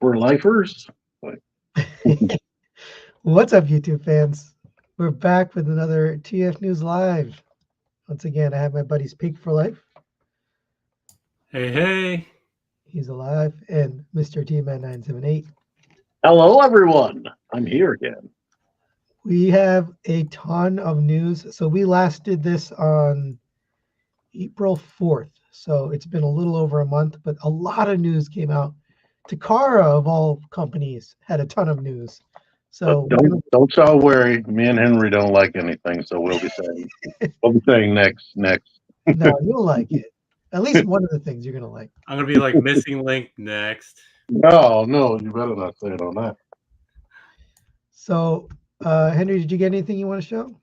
for lifers. What's up, YouTube fans? We're back with another TF News Live. Once again, I have my buddies Peak for Life. Hey, hey. He's alive. And Mr. T-Man978. Hello, everyone. I'm here again. We have a ton of news. So we last did this on April 4th. So it's been a little over a month, but a lot of news came out. Takara, of all companies, had a ton of news. So don't y'all worry. Me and Henry don't like anything, so we'll be saying next. No, you'll like it. At least one of the things you're gonna like. I'm going to be like missing link next. No, you better not say it on that. So, Henry, did you get anything you want to show?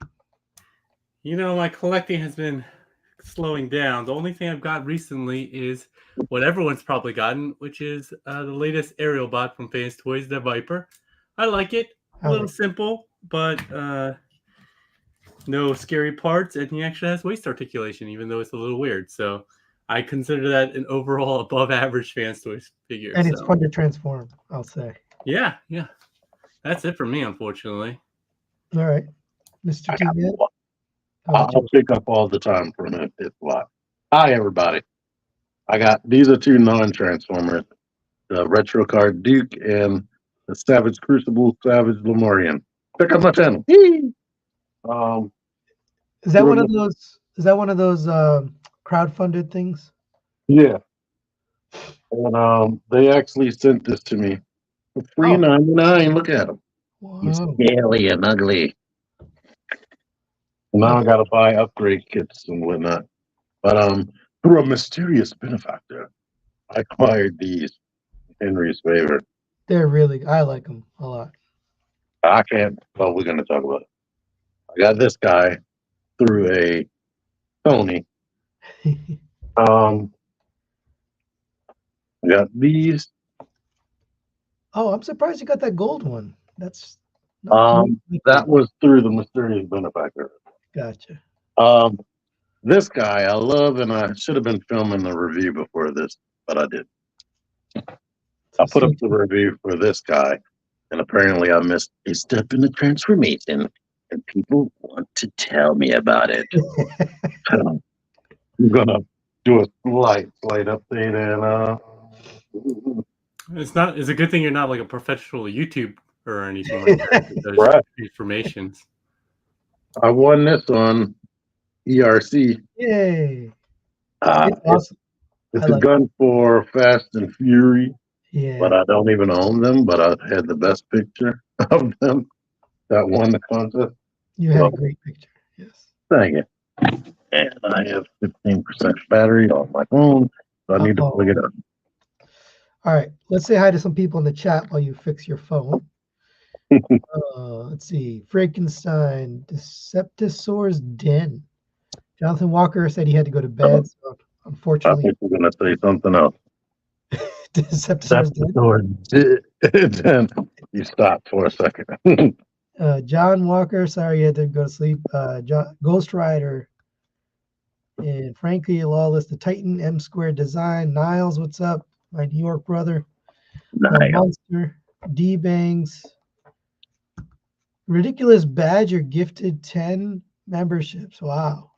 You know, my collecting has been slowing down. The only thing I've got recently is what everyone's probably gotten, which is the latest aerial bot from Fans Toys, the Viper. I like it. A little simple, but no scary parts, and he actually has waist articulation, even though it's a little weird. So I consider that an overall above average Fans Toys figure. And it's fun to transform, I'll say. Yeah. That's it for me, unfortunately. All right. Mr. T-Man? I'll pick up all the time for a minute. It's a lot. Hi, everybody. These are two non-transformers, the Retro Card Duke and the Savage Crucible Savage Lemurian. Pick up my channel. Is that one of those? Is that one of those crowdfunded things? Yeah. And they actually sent this to me for $3.99. Look at them. Wow. He's scaly and ugly. Now I gotta buy upgrade kits and whatnot. But through a mysterious benefactor, I acquired these. Henry's favorite. I like them a lot. I can't. Well, we're gonna talk about it. I got this guy through a Sony. I got these. Oh, I'm surprised you got that gold one. That was through the mysterious benefactor. Gotcha. This guy I love, and I should have been filming the review before this, but I did. I put up the review for this guy, and apparently I missed a step in the transformation, and people want to tell me about it. I'm gonna do a slight update, and It's a good thing you're not like a professional YouTuber or anything like that. Right. Transformations. I won this on ERC. Yay! It's awesome. It's a gun for Fast and Fury. Yeah. But I don't even own them, but I had the best picture of them that won the contest. You had a great picture, yes. Thank you. And I have 15% battery on my phone, so I need to plug it up. All right, let's say hi to some people in the chat while you fix your phone. Let's see. Frankenstein, Deceptosaur's Den. Jonathan Walker said he had to go to bed, so unfortunately. I think we're going to say something else. Deceptosaur's Den. You stopped for a second. John Walker, sorry you had to go to sleep. Ghost Rider. And Frankly Lawless, the Titan, M Squared Design. Niles, what's up? My New York brother. Monster. D-Bangs. Ridiculous Badger gifted 10 memberships. Wow.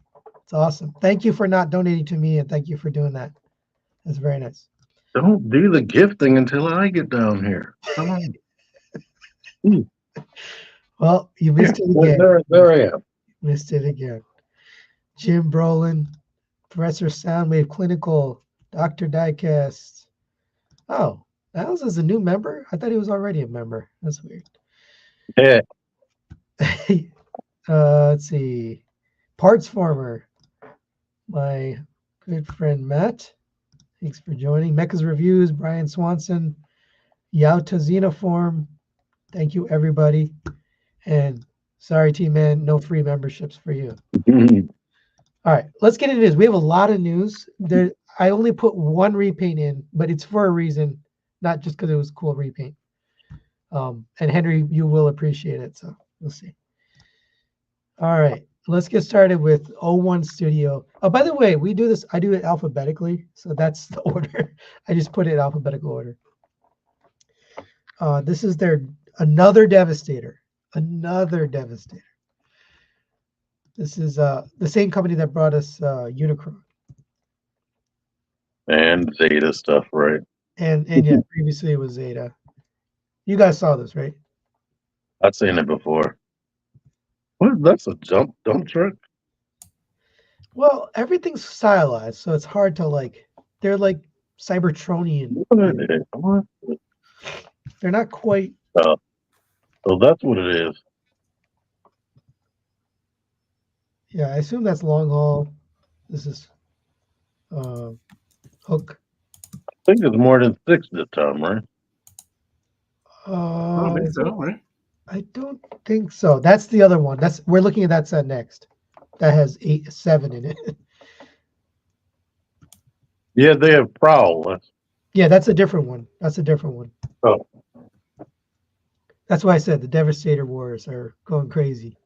It's awesome. Thank you for not donating to me, and thank you for doing that. That's very nice. Don't do the gifting until I get down here. Come on. Well, you missed it again. There I am. Missed it again. Jim Brolin, Professor Soundwave Clinical, Dr. Diecast. Oh, Niles is a new member? I thought he was already a member. That's weird. Yeah. Let's see. Parts Farmer. My good friend Matt. Thanks for joining. Mecha's Reviews, Brian Swanson, Yauta Xenoform. Thank you, everybody. And sorry, T-Man, no free memberships for you. All right, let's get into this. We have a lot of news. I only put one repaint in, but it's for a reason, not just because it was cool repaint. And Henry, you will appreciate it, so we'll see. All right, let's get started with 01 Studio. Oh, by the way, we do this. I do it alphabetically, so that's the order. I just put it in alphabetical order. This is their another Devastator. Another Devastator. This is the same company that brought us Unicron. And Zeta stuff, right? And yeah, previously it was Zeta. You guys saw this, right? I've seen it before. What? That's a dump truck? Well, everything's stylized, so it's hard to like. They're like Cybertronian. What? They're not quite. So that's what it is. Yeah, I assume that's long haul. This is Hook. I think it's more than 6 this time, right? I don't think so, right? I don't think so. That's the other one. We're looking at that set next. That has 7 in it. Yeah, they have Prowl. Yeah, that's a different one. That's a different one. Oh, That's why I said the Devastator Wars are going crazy.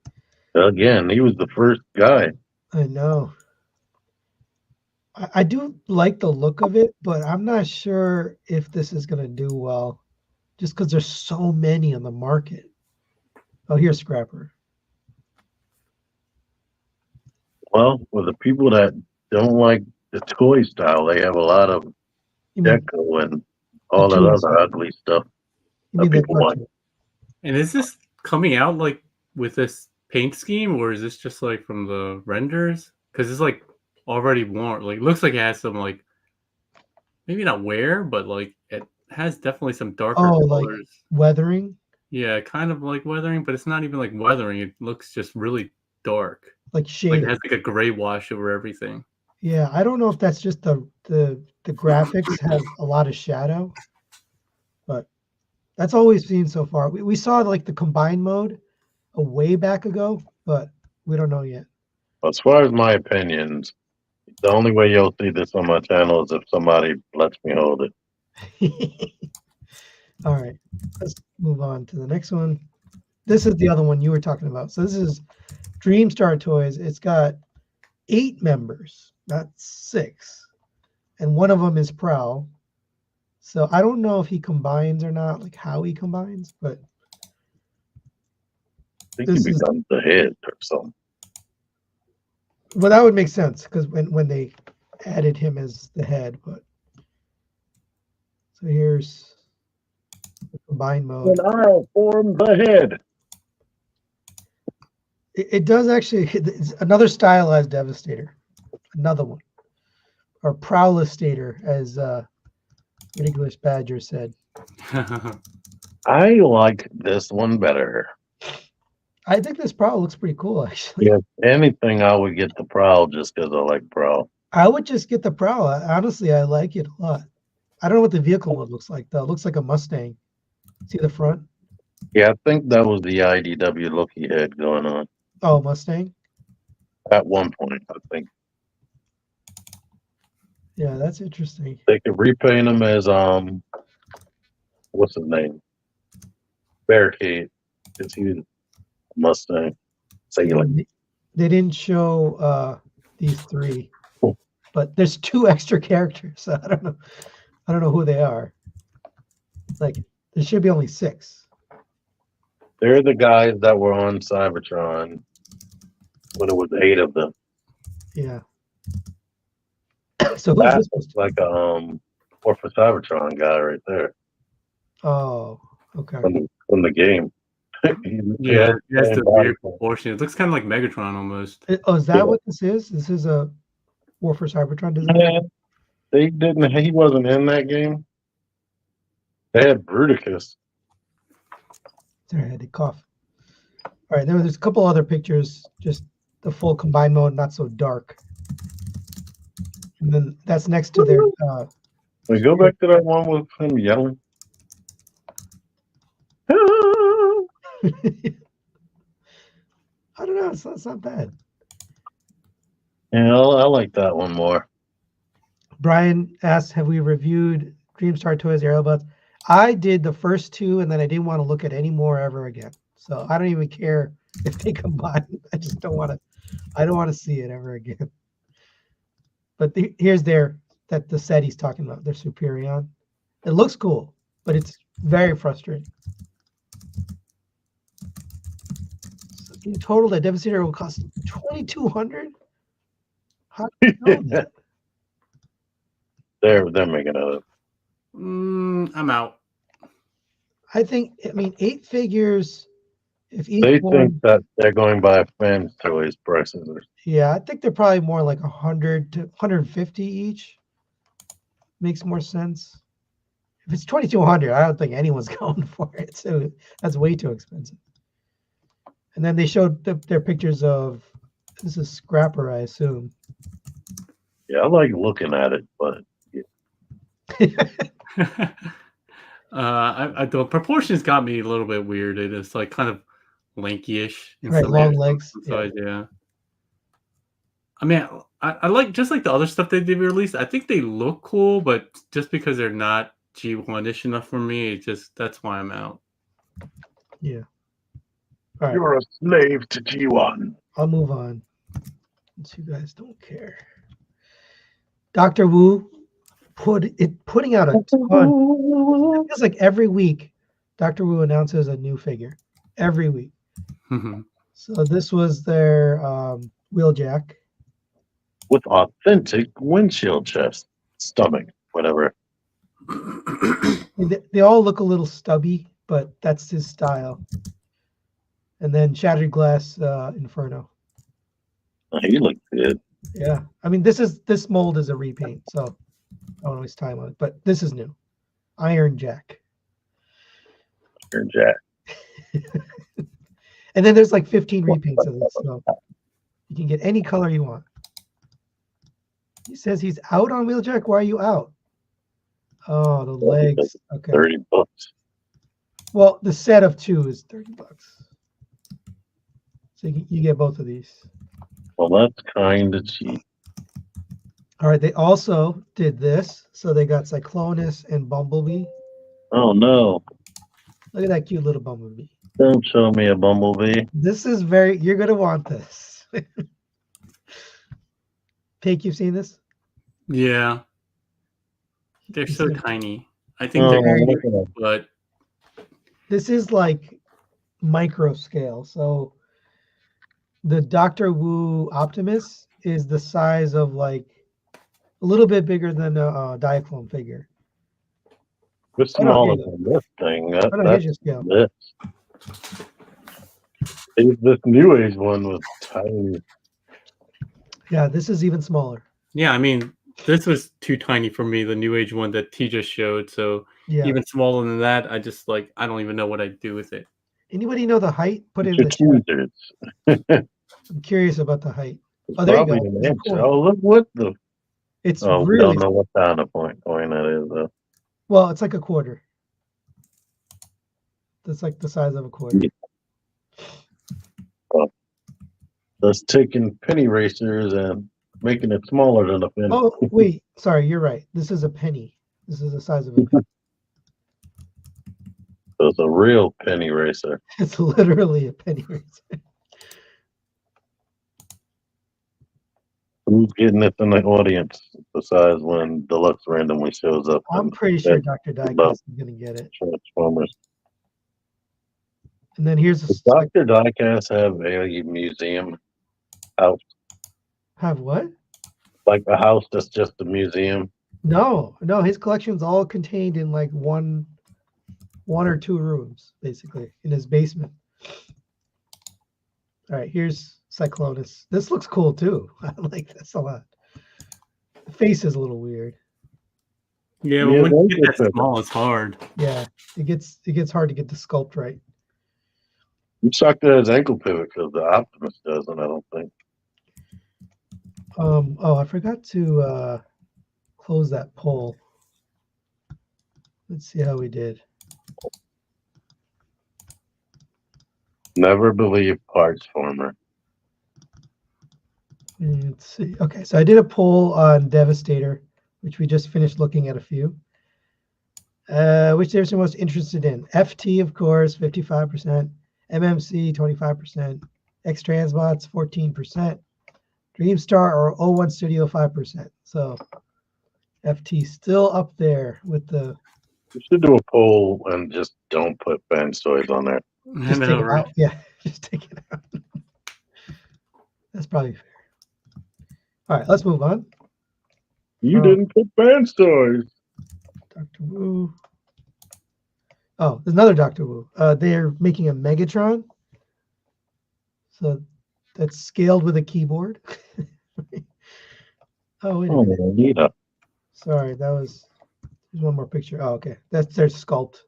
again, he was the first guy. I know. I do like the look of it, but I'm not sure if this is going to do well just because there's so many on the market. Oh, here's Scrapper. Well, for the people that don't like the toy style, they have a lot of You mean, deco and all that toys. other ugly stuff. you mean the people want. cartoon? And is this coming out like with this paint scheme, or is this just like from the renders? Because it's like already worn. Like, it looks like it has some like maybe not wear, but like it has definitely some darker colors. Like weathering? Yeah, kind of like weathering, but it's not even like weathering. It looks just really dark. Like Like shaded. it has like a gray wash over everything. Yeah, I don't know if that's just the graphics have a lot of shadow, but that's all we've seen so far. We saw like the combined mode a way back ago, but we don't know yet. As far as my opinions, the only way you'll see this on my channel is if somebody lets me hold it. All right, let's move on to the next one. This is the other one you were talking about. So this is Dreamstar Toys. It's got 8 members, not 6. And one of them is Prowl. So I don't know if he combines or not, like how he combines, but I think he becomes the head or something. well, that would make sense because when they added him as the head, but so here's the combined mode. And I'll form the head. It does actually. It's another stylized Devastator, another one, or Prowlistator, as English Badger said. I like this one better. I think this Prowl looks pretty cool, actually. If anything, I would get the Prowl just because I like Prowl. I would just get the Prowl. Honestly, I like it a lot. I don't know what the vehicle mode looks like, though. It looks like a Mustang. See the front? Yeah, I think that was the IDW looky head going on Oh, Mustang? at one point, I think. Yeah, that's interesting. They could repaint him as, what's his name? Barricade. Because he was a Mustang. Sailing. They didn't show these 3, but there's 2 extra characters. So I don't know who they are. Like there should be only 6. They're the guys that were on Cybertron when it was 8 of them. Yeah. So who's this? That's like a or for Cybertron guy right there Oh, okay. from the game. Yeah, it has the weird proportion. It looks kind of like Megatron almost. Oh, is that what this is? This is a War for Cybertron design? Yeah, they didn't. He wasn't in that game. They had Bruticus. Sorry, I had to cough. All right, there's a couple other pictures, just the full combined mode, not so dark. And then that's next to their. We go back to that one with him yelling. I don't know. It's not bad. Yeah, I like that one more. Brian asked, "Have we reviewed Dreamstar Toys Aerobots?" I did the first 2, and then I didn't want to look at any more ever again. So I don't even care if they combine. I just don't want to. I don't want to see it ever again. But here's the set he's talking about. Their Superion. It looks cool, but it's Very frustrating. So in total, that Devastator will cost 2,200. How do you know that? They're making it up. I'm out. I mean, 8 figures. If each They one, think that they're going by fans' toys prices. yeah, I think they're probably more like 100 to 150 each. Makes more sense. If it's 2,200, I don't think anyone's going for it. So that's way too expensive. And then they showed their pictures of, this is Scrapper, I assume. Yeah, I like looking at it, but The proportions got me a little bit weird. It is like kind of lanky-ish in Right, some long areas, legs, some sides, yeah. I mean, I like just like the other stuff they did release. I think they look cool, but just because they're not G1-ish enough for me, that's why I'm out. Yeah. All right, you're a slave to G1. I'll move on. Since you guys don't care. Dr. Wu putting out a ton. It feels like every week Dr. Wu announces a new figure. Every week. So this was their Wheeljack. With authentic windshield chest, stomach, whatever. They all look a little stubby, but that's his style. And then Shattered Glass Inferno. Oh, he looks good. Yeah, I mean this mold is a repaint, so I don't waste time on it. But this is new. Iron Jack. Iron Jack. And then there's like 15 repaints of this, so you can get any color you want. He says he's out on Wheeljack. Why are you out? Oh, the legs. Okay. $30. Well, the set of 2 is $30. So you get both of these. Well, that's kind of cheap. All right. They also did this. So they got Cyclonus and Bumblebee. Oh, no. Look at that cute little Bumblebee. Don't show me a Bumblebee. This is you're going to want this. Pig, you've seen this? Yeah. They're so It's- tiny. I think they're very- cute, but This is like micro scale. So the Dr. Wu Optimus is the size of like a little bit bigger than a Diaclone figure. It's Oh, no, smaller here you than this thing. Oh, no, here's your scale. This. This New Age one was tiny. Yeah, this is even smaller. yeah, I mean, this was too tiny for me, the New Age one that T just showed. So Yeah. even smaller than that, I don't even know what I'd do with it. Anybody know the height? Put it in Your the chat. choosers. I'm curious about the height. It's Oh, there you probably go. an It's a inch. coin. Oh, look what the. It's Oh, we really don't know what kind of coin that is, though. well. It's like a quarter. That's like the size of a quarter. That's taking penny racers and making it smaller than a penny. Oh wait, sorry, you're right. This is a penny. This is the size of a penny. So it's a real penny racer. It's literally a penny racer. Who's getting this in the audience besides when Deluxe randomly shows up? I'm in pretty sure that Dr. Diecast is gonna get it. Transformers. And then here's Does a Dr. Diecast have a museum house? have what? Like a house that's just a museum? No, his collection's all contained in like one or 2 rooms, basically, in his basement. All right, here's Cyclonus. This looks cool too. I like this a lot. The face is a little weird. Yeah, but Yeah, when you those get are that perfect. small, it's hard. Yeah, it gets hard to get the sculpt right. I'm shocked that his ankle pivot because the Optimus doesn't, I don't think. Oh, I forgot to close that poll. Let's see how we did. Never believe parts former. Let's see. Okay, so I did a poll on Devastator, which we just finished looking at a few. Which they're most interested in? FT, of course, 55%. MMC, 25%. X Transbots, 14%. Dreamstar or O1 Studio, 5%. So FT still up there with the You should do a poll and just don't put Ben's toys on there. I Just take know, it right? out. Yeah, just take it out. That's probably fair. All right, let's move on. You Oh. didn't put Ben's toys. Dr. Wu. Oh, there's another Dr. Wu. They're making a Megatron. So that's scaled with a keyboard. Oh, wait a minute. Oh, Nita. Sorry, there's one more picture. Oh, okay. That's their sculpt.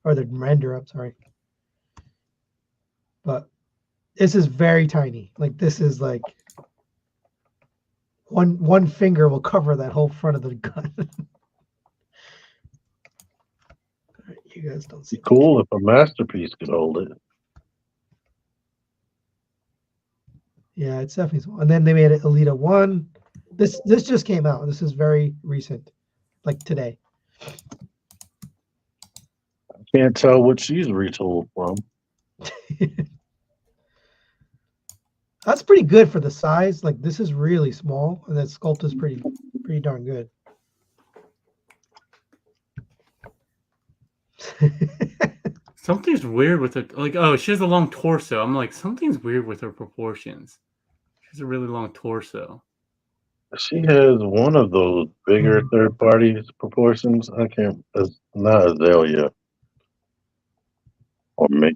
Or the render up, sorry. But this is very tiny. Like this is like one finger will cover that whole front of the gun. All right, you guys don't see. Cool if a masterpiece could hold it. Yeah, it's definitely small. And then they made it Elita 1. This just came out. This is very recent, like today. I can't tell what she's retooled from. That's pretty good for the size. Like this is really small, and that sculpt is pretty darn good. Something's weird with her. Like, oh, she has a long torso. I'm like, something's weird with her proportions. She has a really long torso. She has one of those bigger third party proportions. I can't. It's not Azalea or me.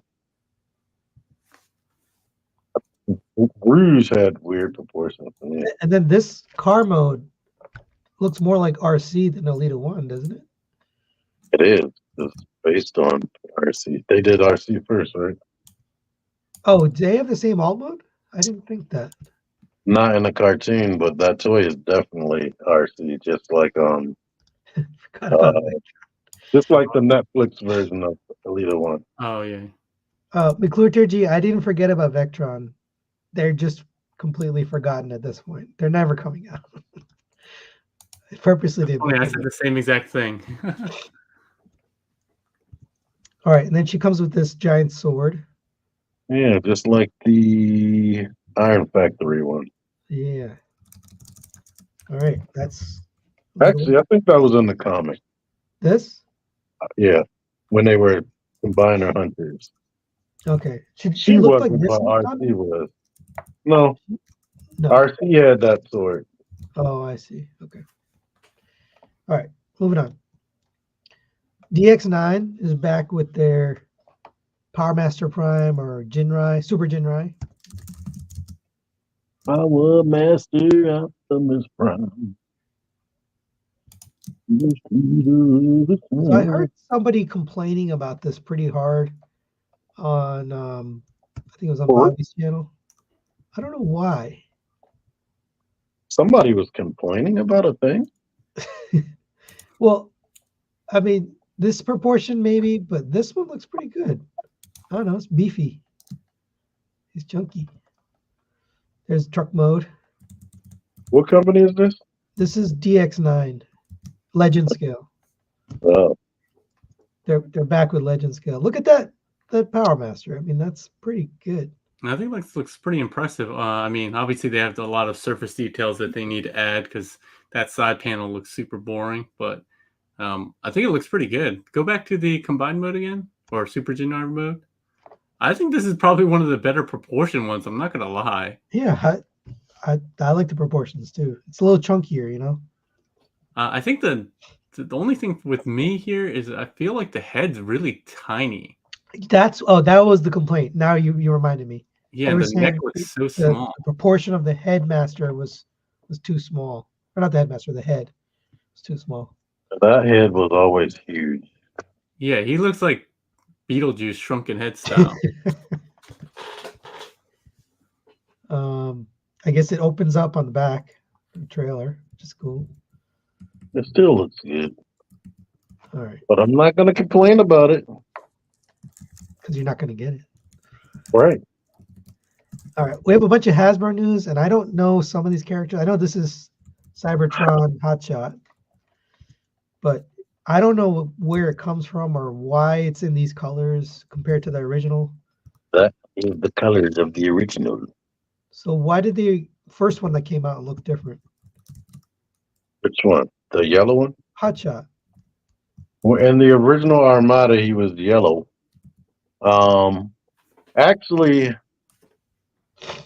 Rouge had weird proportions. Yeah. And then this car mode looks more like RC than Elita 1, doesn't it? It is. It's based on RC. They did RC first, right? Oh, do they have the same alt mode? I didn't think that. Not in the cartoon, but that toy is definitely RC, just like Forgot about that. just like the Netflix version of Elita 1. Oh yeah. McClure I didn't forget about Vectron. They're just completely forgotten at this point. They're never coming out. Purposely they. I said the same exact thing. All right, and then she comes with this giant sword. Yeah, just like the Iron Factory one. Yeah. All right, that's. Actually, I think that was in the comic. This? Yeah, when they were combiner hunters. Okay. She look wasn't like this what one? RC was. No, No. RC had that sword. Oh, I see. Okay. All right, moving on. DX9 is back with their Power Master Prime or Jinrai, Super Jinrai. Power Master Optimus Prime. So I heard somebody complaining about this pretty hard on, I think it was on Bobby's channel. I don't know why. Somebody was complaining about a thing? Well, I mean, this proportion maybe, but this one looks pretty good. I don't know. It's beefy. He's chunky. There's truck mode. What company is this? This is DX9, Legend Scale. Oh, They're back with Legend Scale. Look at that Power Master. I mean, that's pretty good. I think it looks pretty impressive. I mean, obviously they have a lot of surface details that they need to add because that side panel looks super boring. But I think it looks pretty good. Go back to the combined mode again, or Super Jinrai mode. I think this is probably one of the better proportion ones. I'm not gonna lie. Yeah, I like the proportions too. It's a little chunkier, you know. I think the only thing with me here is I feel like the head's really tiny. That was the complaint. Now you reminded me. Yeah, the neck looks so small. The proportion of the headmaster was too small. Or not the headmaster, the head was too small. that head was always huge. Yeah, he looks like Beetlejuice shrunken head style. I guess it opens up on the back of the trailer, which is cool. It still looks good. All right. But I'm not going to complain about it. Because you're not going to get it. Right. All right. We have a bunch of Hasbro news, and I don't know some of these characters. I know this is Cybertron Hotshot, but I don't know where it comes from or why it's in these colors compared to the original. That is the colors of the original. So why did the first one that came out look different? Which one? The yellow one? Hotshot. In the original Armada, he was yellow. Actually,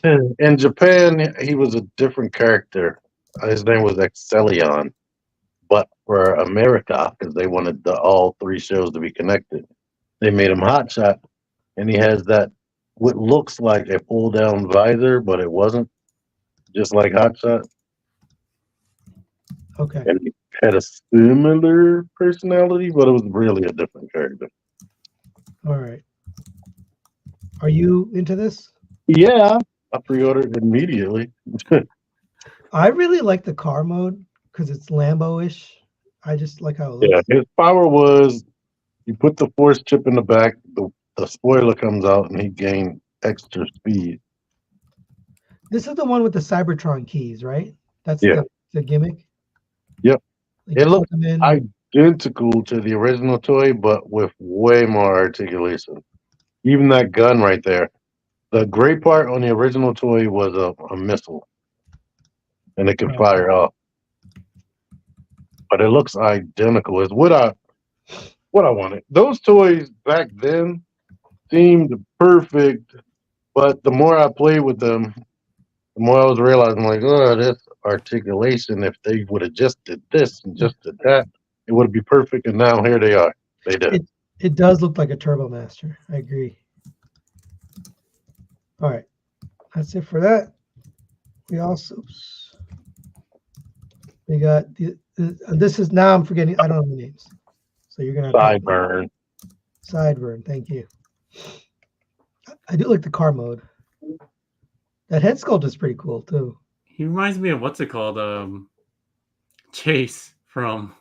in Japan, he was a different character. His name was Excellion. But for America, because they wanted all three shows to be connected, they made him Hotshot, and he has that what looks like a pull down visor, but it wasn't, just like Hotshot. Okay. And he had a similar personality, but it was really a different character. All right. Are you into this? Yeah, I pre-ordered immediately. I really like the car mode because it's Lambo-ish. I just like how it looks. Yeah, his power was you put the force chip in the back, the spoiler comes out, and he gained extra speed. This is the one with the Cybertron keys, right? That's Yeah. the gimmick. Yep. Like It you looks put them in. identical to the original toy, but with way more articulation. Even that gun right there. The great part on the original toy was a missile, and it could Oh. fire off. But it looks identical. It's what I wanted. Those toys back then seemed perfect, but the more I played with them, the more I was realizing, like, oh, this articulation, if they would have just did this and just did that, it would be perfect. And now here they are. They did. It does look like a Turbo Master. I agree. All right. That's it for that. We got this is now I'm forgetting. I don't know the names. So you're gonna have to Sideburn. Sideburn. Thank you. I do like the car mode. That head sculpt is pretty cool too. He reminds me of what's it called? Chase from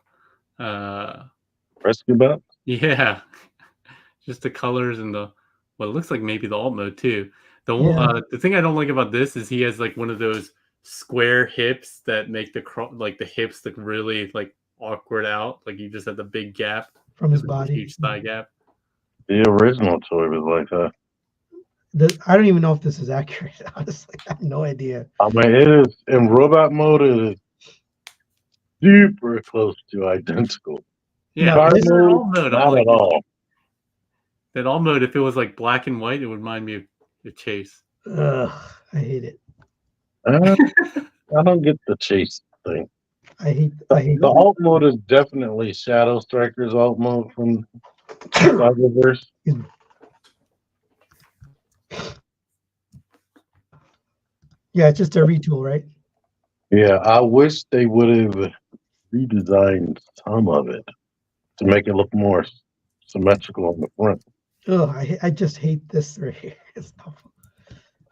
Rescue Bot? yeah. Just the colors and the what it looks like maybe the alt mode too. The thing I don't like about this is he has like one of those square hips that make the hips look really like awkward out. Like you just have the big gap from his the body. huge thigh gap. The original toy was like that. I don't even know if this is accurate. Honestly, I have no idea. I mean, it is in robot mode. It is super close to identical. Yeah, No, this is mode, alt mode. I'm not like, at all. that alt mode, if it was like black and white, it would remind me of Chase. Ugh, I hate it. I don't get the Chase thing. I hate The alt mode is definitely Shadow Striker's alt mode from Cyberverse. Yeah, it's just a retool, right? Yeah, I wish they would have redesigned some of it to make it look more symmetrical on the front. Ugh, I just hate this right here. It's awful.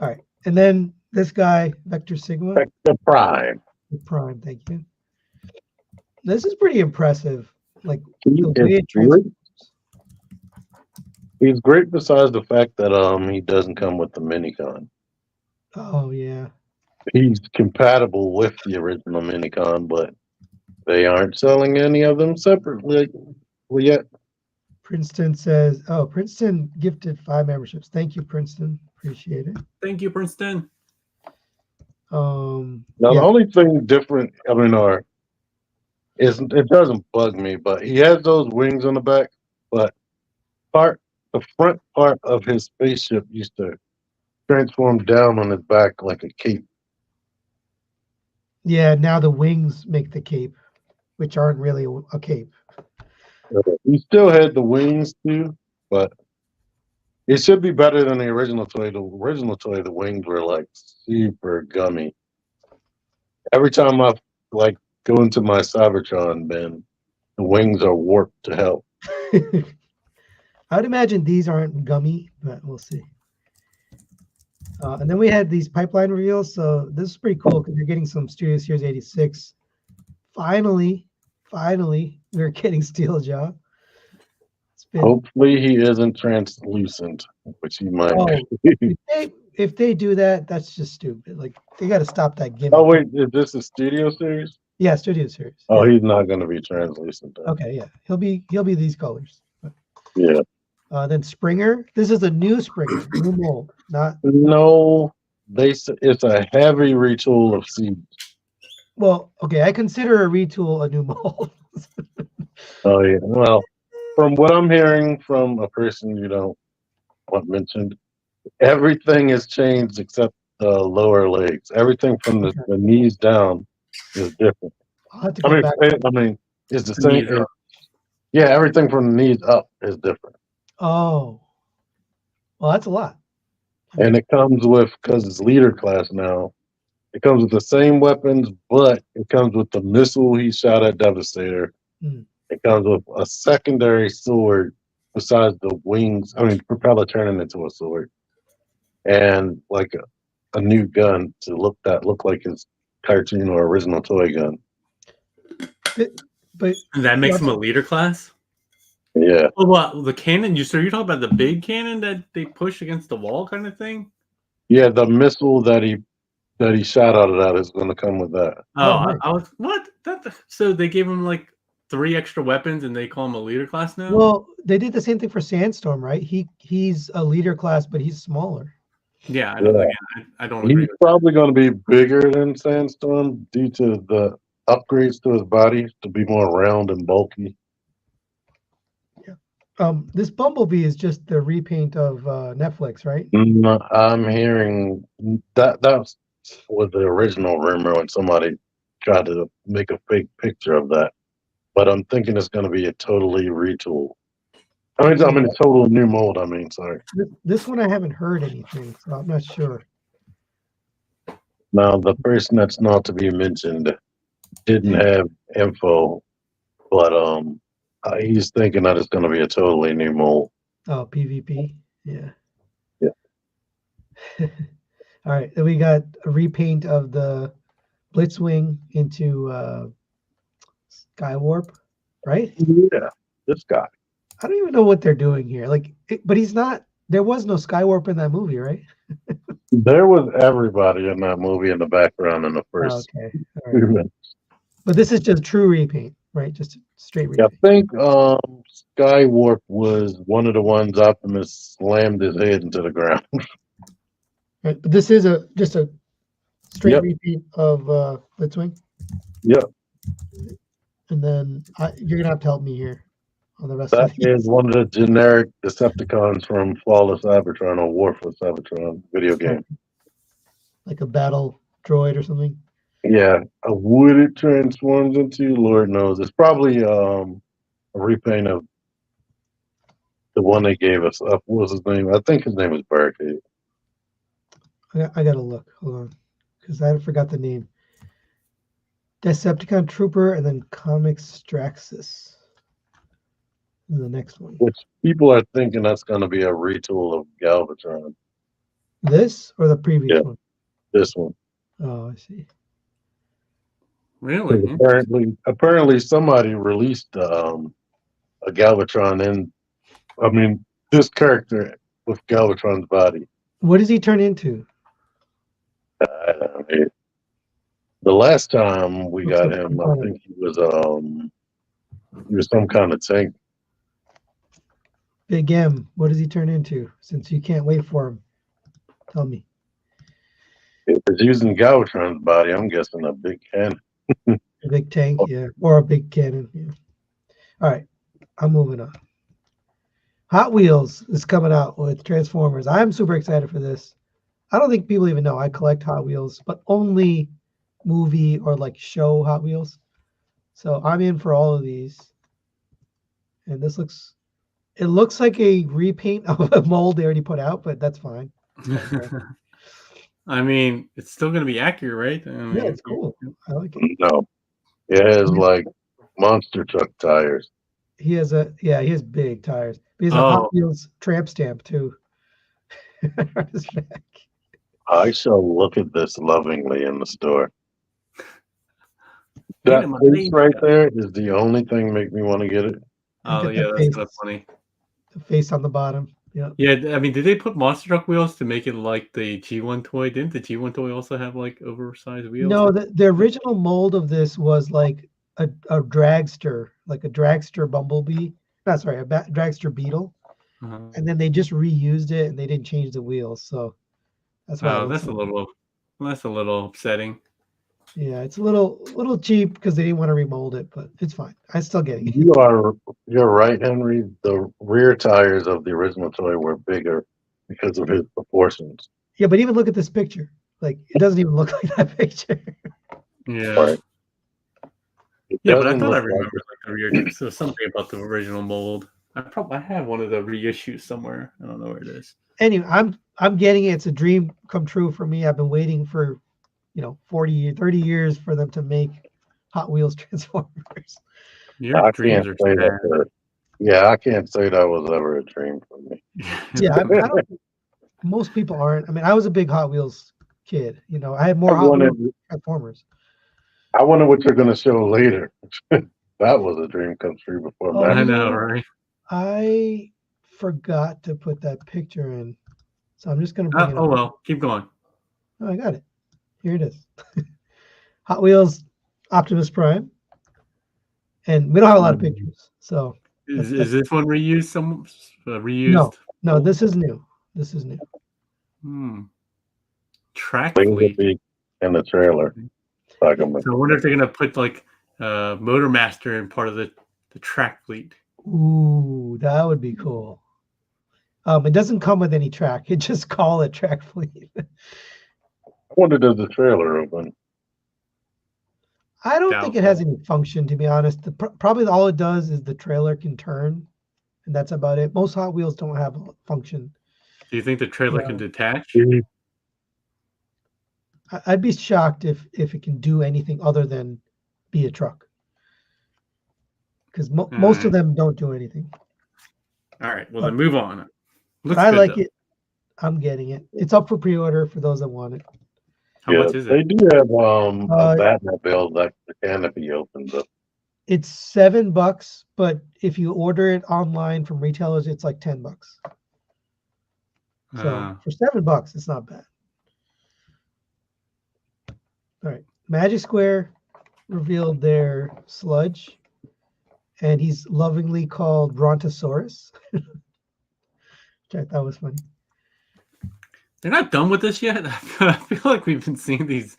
All right, and then this guy, Vector Sigma. Vector Prime. Prime, thank you. This is pretty impressive. Like he's great besides the fact that he doesn't come with the minicon. Oh yeah. He's compatible with the original minicon, but they aren't selling any of them separately yet. Princeton says, "Oh, Princeton gifted 5 memberships. Thank you, Princeton. Appreciate it." Thank you, Princeton. Now the only thing different, is it doesn't bug me, but he has those wings on the back, but the front part of his spaceship used to transform down on his back like a cape. Yeah, now the wings make the cape, which aren't really a cape. He still had the wings too, but it should be better than the original toy. The original toy, the wings were like super gummy. Every time I go into my Cybertron bin, the wings are warped to hell. I would imagine these aren't gummy, but we'll see. And then we had these pipeline reveals. So this is pretty cool because you're getting some Studio Series 86. Finally, we're getting Steeljaw. Hopefully he isn't translucent, which he might. Oh, if they do that, that's just stupid. Like they got to stop that gimmick. Oh wait, is this a Studio Series? Yeah, Studio Series. Oh, yeah. He's not going to be translucent. Then. Okay, yeah, he'll be these colors. Yeah. Then Springer. This is a new Springer, new mold. Not. No, it's a heavy retool of Siege. Well, okay, I consider a retool a new mold. Oh yeah, well, From what I'm hearing from a person what mentioned, everything has changed except the lower legs. Everything from the knees down is different. I'll have to I go mean, back. it's the The same. knees up. Yeah, everything from the knees up is different, Oh, well, that's a lot. and it comes with because it's leader class now. It comes with the same weapons, but it comes with the missile he shot at Devastator. Hmm. It comes with a secondary sword besides the wings. I mean, propeller turning into a sword, and like a new gun to look like his cartoon or original toy gun. But And that makes him a lots of- leader class. Yeah, Oh, what the cannon? So you're talking about the big cannon that they push against the wall, kind of thing? yeah. The missile that he shot out of that is going to come with that. Oh, Oh, nice. I was what? So they gave him like 3 extra weapons, and they call him a leader class now. Well, they did the same thing for Sandstorm, right? He's a leader class, but he's smaller. Yeah, I, Yeah. again, I don't agree He's with probably going to be bigger than Sandstorm due to the upgrades to his body to be more round and bulky. This Bumblebee is just the repaint of Netflix, right? I'm hearing that was the original rumor when somebody tried to make a fake picture of that. But I'm thinking it's going to be a totally retool. I mean, a total new mold. I mean, sorry. This one I haven't heard anything, so I'm not sure. Now, the person that's not to be mentioned didn't have info, but he's thinking that it's going to be a totally new mold. Oh, PvP, yeah. Yeah. All right, then we got a repaint of the Blitzwing into Skywarp, right? Yeah, this guy. I don't even know what they're doing here. But he's not. There was no Skywarp in that movie, right? There was everybody in that movie in the background in the Oh, first okay, all few right. minutes. But this is just true repaint, right? Just straight Yeah, repaint. I think Skywarp was one of the ones Optimus slammed his head into the ground. Right, but this is just a straight Yep. repeat of Blitzwing. Yep, And then you're gonna have to help me here on the rest that of these. is one of the generic Decepticons from Flawless Cybertron or Warfless Cybertron video game. Like a battle droid or something. Yeah, what it transforms into, Lord knows. It's probably a repaint of the one they gave us. What was his name? I think his name was Barricade. I gotta look. Hold on, because I forgot the name. Decepticon Trooper and then Comics Straxus. is the next one. Which people are thinking that's going to be a retool of Galvatron. This or the previous one? This one. Oh, I see. Really? Apparently somebody released a Galvatron and I mean this character with Galvatron's body. What does he turn into? The last time we Looks got like him, some I kind of- think he was some kind of tank. Big M. What does he turn into? Since you can't wait for him, tell me. If it's using Galvatron's body, I'm guessing a big cannon. A big tank, yeah, or a big cannon. Yeah. All right, I'm moving on. Hot Wheels is coming out with Transformers. I'm super excited for this. I don't think people even know I collect Hot Wheels, but only movie or like show Hot Wheels. So I'm in for all of these. And this looks like a repaint of a mold they already put out, but that's fine. I mean, it's still going to be accurate, right? I mean, Yeah, it's cool. I like it. No. It has like monster truck tires. He has big tires. But he has a Hot Oh. Wheels tramp stamp too. on his back. I shall look at this lovingly in the store. Paint That him a face face. right there is the only thing make me want to get it. Oh, Look at yeah, the that's face. kind of funny. The face on the bottom. Yeah. Yeah, I mean, did they put monster truck wheels to make it like the G1 toy? Didn't the G1 toy also have like oversized wheels? No, the original mold of this was like a dragster, like a dragster bumblebee. No, sorry, a dragster beetle. Uh-huh. And then they just reused it and they didn't change the wheels. So that's why. Oh, that's a little upsetting. Yeah, it's a little cheap because they didn't want to remold it, but it's fine. I'm still getting it. You're right, Henry. The rear tires of the original toy were bigger because of his proportions. Yeah, but even look at this picture. Like it doesn't even look like that picture. Yeah. Right. It Yeah, but I doesn't thought I look remembered like like the rear. So something about the original mold. I have one of the reissues somewhere. I don't know where it is. Anyway, I'm getting it. It's a dream come true for me. I've been waiting for 40, 30 years for them to make Hot Wheels Transformers. Your I dreams can't are say sad. that. Yeah, I can't say that was ever a dream for me. Yeah, I don't. Most people aren't. I mean, I was a big Hot Wheels kid. I had I more Hot wanted, Wheels Transformers. I wonder what you're going to show later. That was a dream come true before Oh, I Max. know, right? I forgot to put that picture in, so I'm just gonna bring it Oh up. well, keep going. Oh, I got it. Here it is. Hot Wheels Optimus Prime, and we don't have a lot of pictures, so Is this one reused? Some reused? no. This is new. This is new. Track Things would fleet. be in the trailer. So I wonder if they're gonna put like Motor Master in part of the track fleet. Ooh, that would be cool. It doesn't come with any track. It just call it Track Fleet. I wonder does the trailer open? I don't think it Doubtful. has any function, to be honest. Probably all it does is the trailer can turn, and that's about it. Most Hot Wheels don't have a function. Do you think the trailer Yeah. can detach? I'd be shocked if it can do anything other than be a truck, because most of them don't do anything. All right. Well, then move on. Looks But I good, like though. it. I'm getting it. It's up for pre-order for those that want it. How much is They it? do have a Batmobile that the canopy opens up. It's $7, but if you order it online from retailers, it's like $10. So for $7, it's not bad. All right, Magic Square revealed their sludge, and he's lovingly called Brontosaurus, which I thought was funny. They're not done with this yet. I feel like we've been seeing these.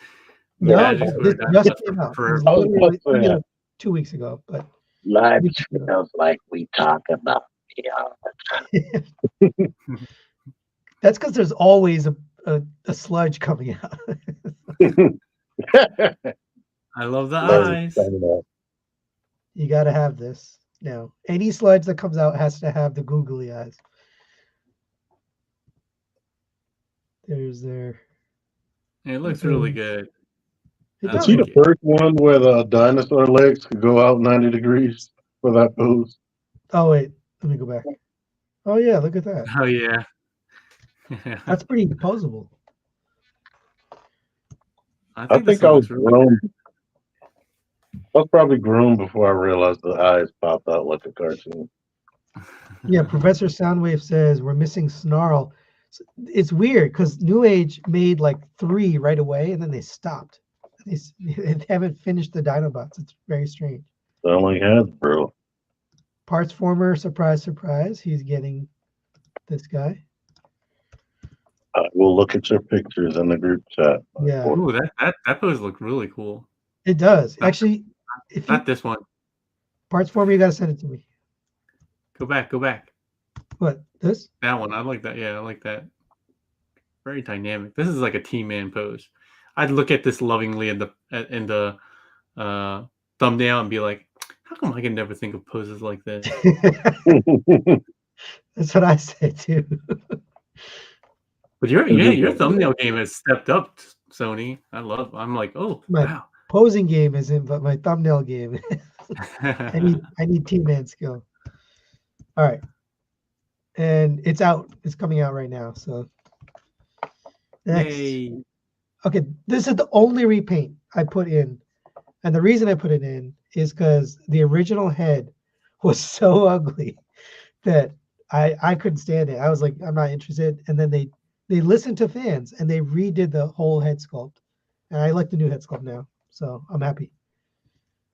No, Magic this Square just guys came out. It for was forever. literally 2 weeks ago, but Life weeks ago. feels like we talk about That's because there's always a sludge coming out. I love the eyes. You got to have this now. Any sludge that comes out has to have the googly eyes. There's their. It looks really good. It Was does he look the first one where the dinosaur legs could go out 90 degrees for that pose? Oh wait, let me go back. Oh yeah, look at that. Oh yeah. That's pretty posable. I think I was grown. I was probably grown before I realized the eyes popped out like a cartoon. Yeah, Professor Soundwave says we're missing Snarl. It's weird because New Age made like 3 right away and then they stopped. They haven't finished the Dinobots. It's very strange. Sound like Hasbro. Parts Former, surprise, surprise. He's getting this guy. We'll look at your pictures in the group chat. Yeah. Ooh, that pose looked really cool. It does. Actually, not this one. Parts Former, you got to send it to me. Go back. What? This? That one. I like that. Yeah, I like that. Very dynamic. This is like a T-Man pose. I'd look at this lovingly in the thumbnail and be like, how come I can never think of poses like this? That's what I say too. But your thumbnail game has stepped up, Sony. I'm like, oh, wow. Posing game isn't, but my thumbnail game is. I need T-Man skill. All right. And it's out. It's coming out right now. So next. Yay. Okay, this is the only repaint I put in. And the reason I put it in is because the original head was so ugly that I couldn't stand it. I was like, I'm not interested. And then they listened to fans and they redid the whole head sculpt. And I like the new head sculpt now. So I'm happy.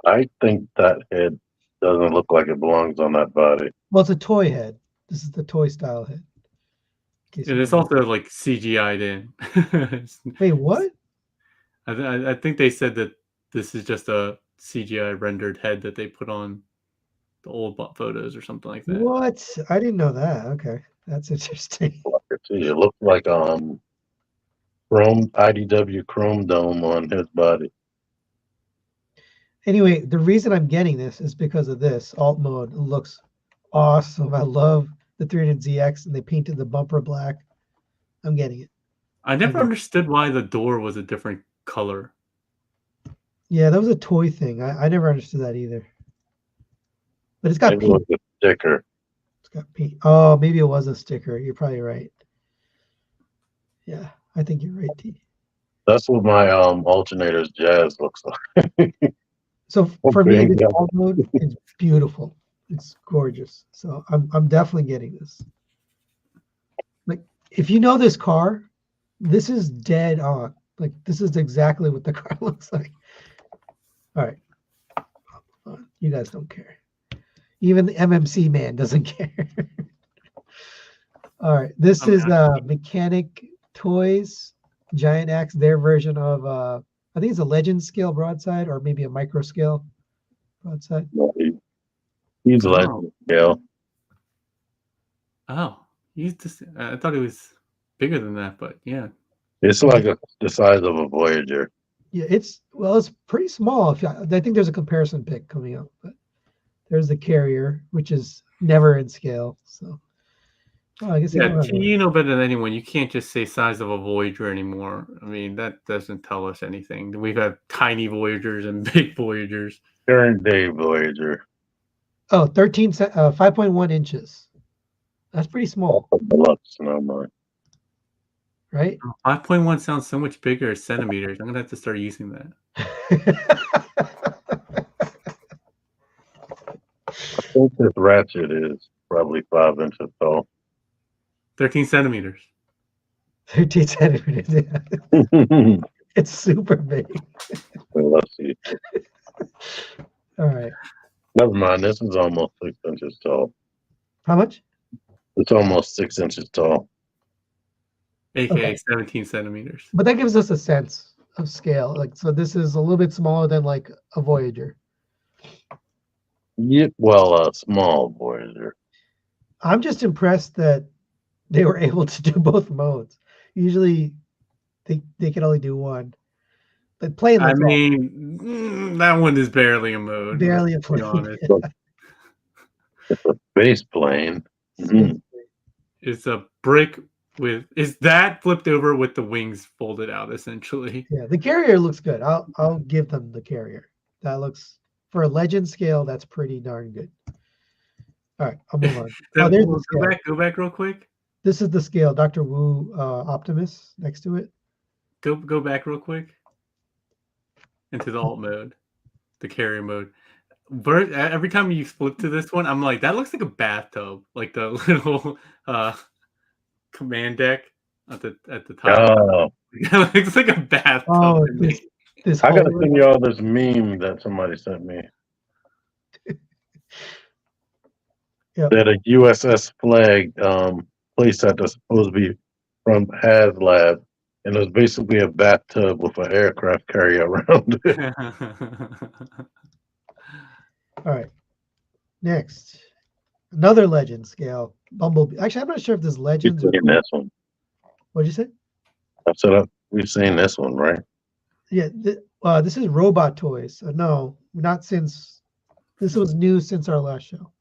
I think that head doesn't look like it belongs on that body. Well, it's a toy head. This is the toy style head. And it's also like CGI'd in. Wait, what? I think they said that this is just a CGI rendered head that they put on the old photos or something like that. What? I didn't know that. Okay, that's interesting. It looks like chrome IDW chrome dome on his body. Anyway, the reason I'm getting this is because of this alt mode. It looks awesome. I love the 300ZX, and they painted the bumper black. I'm getting it. I never understood why the door was a different color. Yeah, that was a toy thing. I never understood that either. But it's got Maybe paint. it was a sticker. It's got paint. Oh, maybe it was a sticker. You're probably right. Yeah, I think you're right, T. That's what my alternator's jazz looks like. So for me, this Yeah. alt mode is beautiful. It's gorgeous. So I'm definitely getting this. Like, if you know this car, this is dead on. Like, this is exactly what the car looks like. All right. You guys don't care. Even the MMC man doesn't care. All right. This is Mechanic Toys Giant Axe, their version of I think it's a legend scale broadside or maybe a micro scale broadside. No, he's legend scale. Oh, he's just. I thought he was bigger than that, but yeah. It's like the size of a Voyager. Yeah, it's pretty small. I think there's a comparison pic coming up, but there's the carrier, which is never in scale. So, I guess yeah, you know better than anyone. You can't just say size of a Voyager anymore. I mean, that doesn't tell us anything. We've had tiny Voyagers and big Voyagers. Current day Voyager. Oh, 5.1 inches. That's pretty small. Deluxe, no more. Right? 5.1 sounds so much bigger as centimeters. I'm gonna have to start using that. I think this ratchet is probably 5 inches tall. 13 centimeters. 13 centimeters. Yeah. It's super big. Well, let's see. All right. Never mind. This is almost 6 inches tall. How much? It's almost 6 inches tall. AKA 17 centimeters. But that gives us a sense of scale. Like, so this is a little bit smaller than like a Voyager. Yeah, well, a small Voyager. I'm just impressed that they were able to do both modes. Usually they can only do one. But playing I mean, that one is barely a mode. Barely a plane. It's a base plane. Mm-hmm. It's a brick with that flipped over with the wings folded out, essentially. Yeah, the carrier looks good. I'll give them the carrier. That looks, for a legend scale, that's pretty darn good. All right, I'll move on. Go back real quick. This is the scale, Dr. Wu Optimus next to it. Go back real quick into the alt mode, the carrier mode. Every time you flip to this one, I'm like, that looks like a bathtub, like the little command deck at the top. Oh, it looks like a bathtub. Oh, I gotta send you all this meme that somebody sent me. Yep. That a USS flag playset that's supposed to be from HasLab, and it was basically a bathtub with an aircraft carrier around it. All right. Next, another legend scale Bumblebee. Actually, I'm not sure if this legends. We've seen this one. What'd you say? I said we've seen this one, right? Yeah. This is Robot Toys. No, not since. This was new since our last show.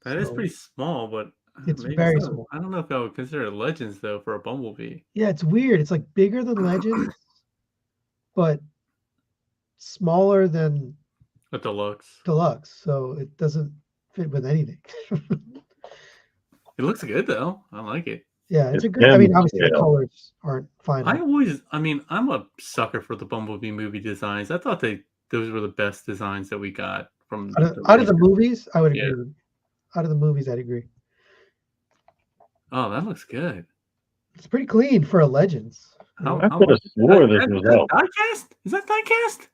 That is pretty small, but it's very small. I don't know if I would consider it Legends though for a Bumblebee. Yeah, it's weird. It's like bigger than Legends, but smaller than a Deluxe. So it doesn't fit with anything. It looks good though. I like it. Yeah, it's a good. I mean, obviously the colors aren't fine. I'm a sucker for the Bumblebee movie designs. I thought those were the best designs that we got from out of the movies. I would agree. Out of the movies, I'd agree. Oh, that looks good. It's pretty clean for a Legends. I could have swore this was out. Diecast? Is that diecast?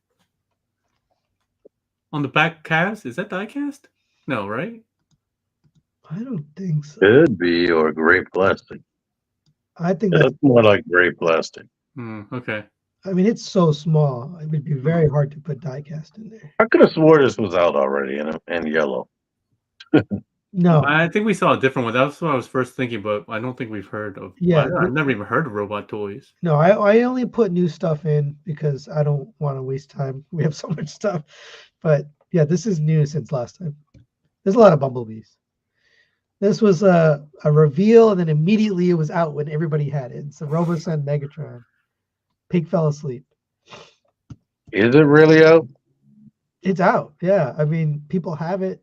On the back calves? Is that diecast? No, right? I don't think so. Could be, or gray plastic. I think that's more like gray plastic. Okay. I mean, it's so small. It would be very hard to put diecast in there. I could have swore this was out already in yellow. No. I think we saw a different one. That's what I was first thinking, but I don't think we've heard of. Yeah. I've never even heard of robot toys. No, I only put new stuff in because I don't want to waste time. We have so much stuff. But yeah, this is new since last time. There's a lot of bumblebees. This was a reveal, and then immediately it was out when everybody had it. It's the Robosun Megatron. Pig fell asleep. Is it really out? It's out. Yeah, I mean, people have it.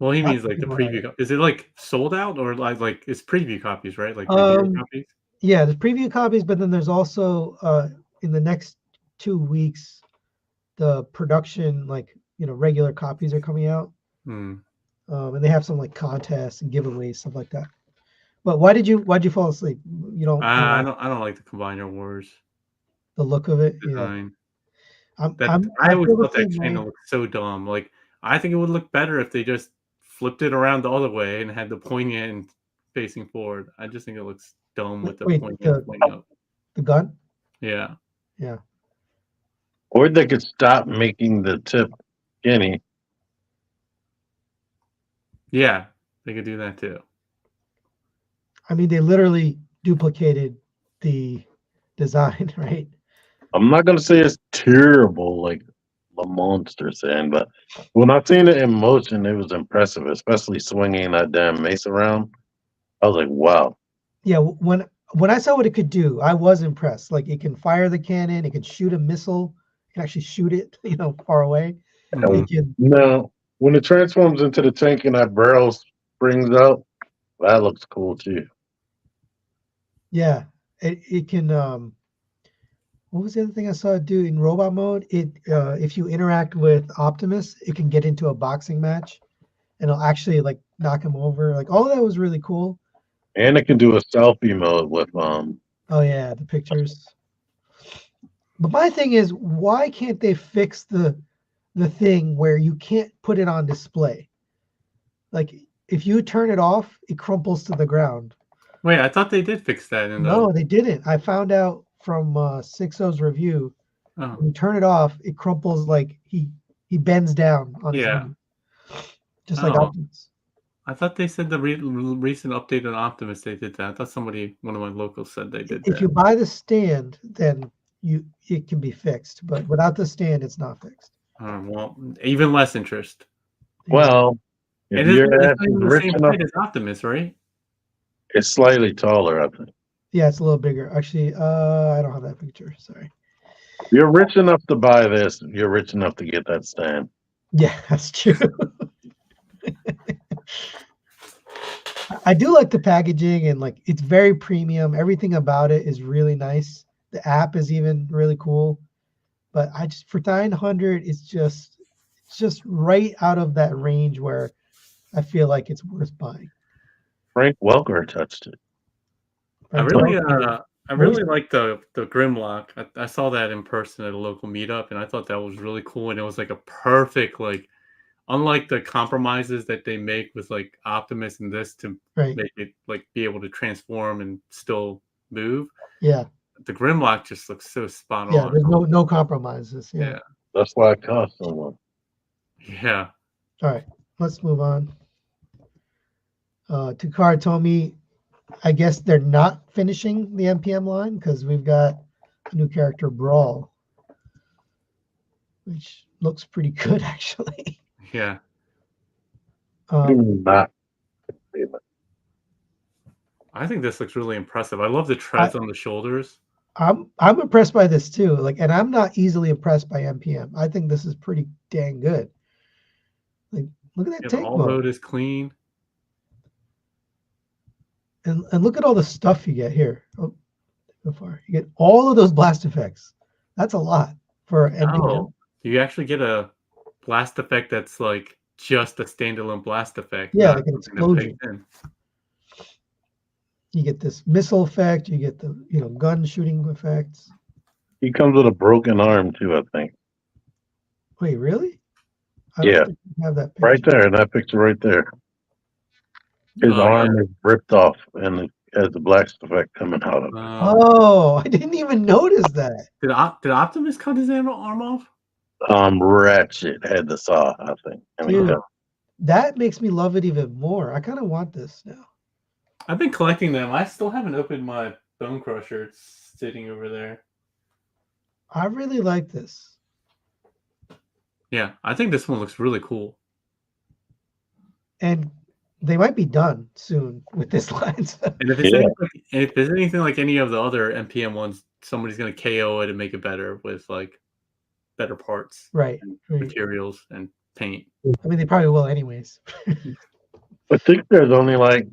Well, he Lots means of like the people have preview. Is it like sold out or like it's preview copies, right? Like Um, review copies. Yeah, there's preview copies, but then there's also in the next 2 weeks, the production regular copies are coming out, Hmm. and they have some like contests and giveaways, stuff like that. But why'd you fall asleep? You don't I like don't like the Combiner Wars the look of it? Yeah, design. I'm That I'm I I always feel the thought that same channel way. looked so dumb. Like I think it would look better if they just flipped it around the other way and had the poignant and facing forward. I just think it looks dumb with the Wait, poignant pointing up. the gun? Yeah. Yeah. Or they could stop making the tip skinny. Yeah. They could do that too. I mean, they literally duplicated the design, right? I'm not gonna say it's terrible like the monster saying, but when I seen it in motion, it was impressive, especially swinging that damn mace around. I was like, wow. Yeah, when I saw what it could do, I was impressed. Like it can fire the cannon, it can shoot a missile, it can actually shoot it, far away. Mhm. It can, Now, when it transforms into the tank and that barrel springs out, that looks cool too. yeah, it can. What was the other thing I saw it do in robot mode? If you interact with Optimus, it can get into a boxing match, and it'll actually like knock him over. Like all of that was really cool. And it can do a selfie mode with Oh yeah, the pictures. But my thing is, why can't they fix the thing where you can't put it on display? Like if you turn it off, it crumples to the ground. Wait, I thought they did fix that in the. No, they didn't. I found out from 6.0's review. Oh, When you turn it off, it crumples like he bends down on his yeah. knee, just like Oh, Optimus. I thought they said the recent update on Optimus they did that. I thought one of my locals said they did If that. you buy the stand, then it can be fixed. But without the stand, it's not fixed. Well, even less interest. well, if And it's your ass not is even the rich same enough, height as Optimus, right? it's slightly taller, I think. Yeah, it's a little bigger. Actually, I don't have that picture. Sorry. If you're rich enough to buy this, you're rich enough to get that stand. Yeah, that's true. I do like the packaging and like it's very premium. Everything about it is really nice. The app is even really cool. But I just for 900, it's just right out of that range where I feel like it's worth buying. Frank Welker touched it. I Right? really, So, I really like the Grimlock. I saw that in person at a local meetup, and I thought that was really cool. And it was like a perfect, like, unlike the compromises that they make with like Optimus and this to right. make it like be able to transform and still move. Yeah. The Grimlock just looks so spot Yeah. on. There's no compromises. Yeah. Yeah. That's why it costs so much. Yeah. All right. Let's move on. Takara told me, I guess they're not finishing the NPM line because we've got a new character, Brawl, which looks pretty good actually. Yeah. Not. I think this looks really impressive. I love the treads on the shoulders. I'm impressed by this too. Like, and I'm not easily impressed by NPM. I think this is pretty dang good. Like, look at that Yeah, tank all mode. mode is clean. And look at all the stuff you get here. Oh, so far. You get all of those blast effects. That's a lot for NPM. Oh, you actually get a blast effect that's like just a standalone blast effect. Yeah, not like an something that explosion. baked in. You get this missile effect. You get the gun shooting effects. He comes with a broken arm too, I think. Wait, really? I Yeah. don't think I have that picture. Right there, in that picture right there. His Oh, arm yeah. is ripped off and has the black effect coming out of it. Oh, I didn't even notice that. Did Optimus cut his arm off? Ratchet had the saw, I think. Dude, that makes me love it even more. I kind of want this now. I've been collecting them. I still haven't opened my Bone Crusher. It's sitting over there. I really like this. Yeah, I think this one looks really cool. And they might be done soon with this line. And if there's anything like any of the other MPM ones, somebody's going to KO it and make it better with like better parts, right, materials, and paint. I mean, they probably will anyways. I think there's only like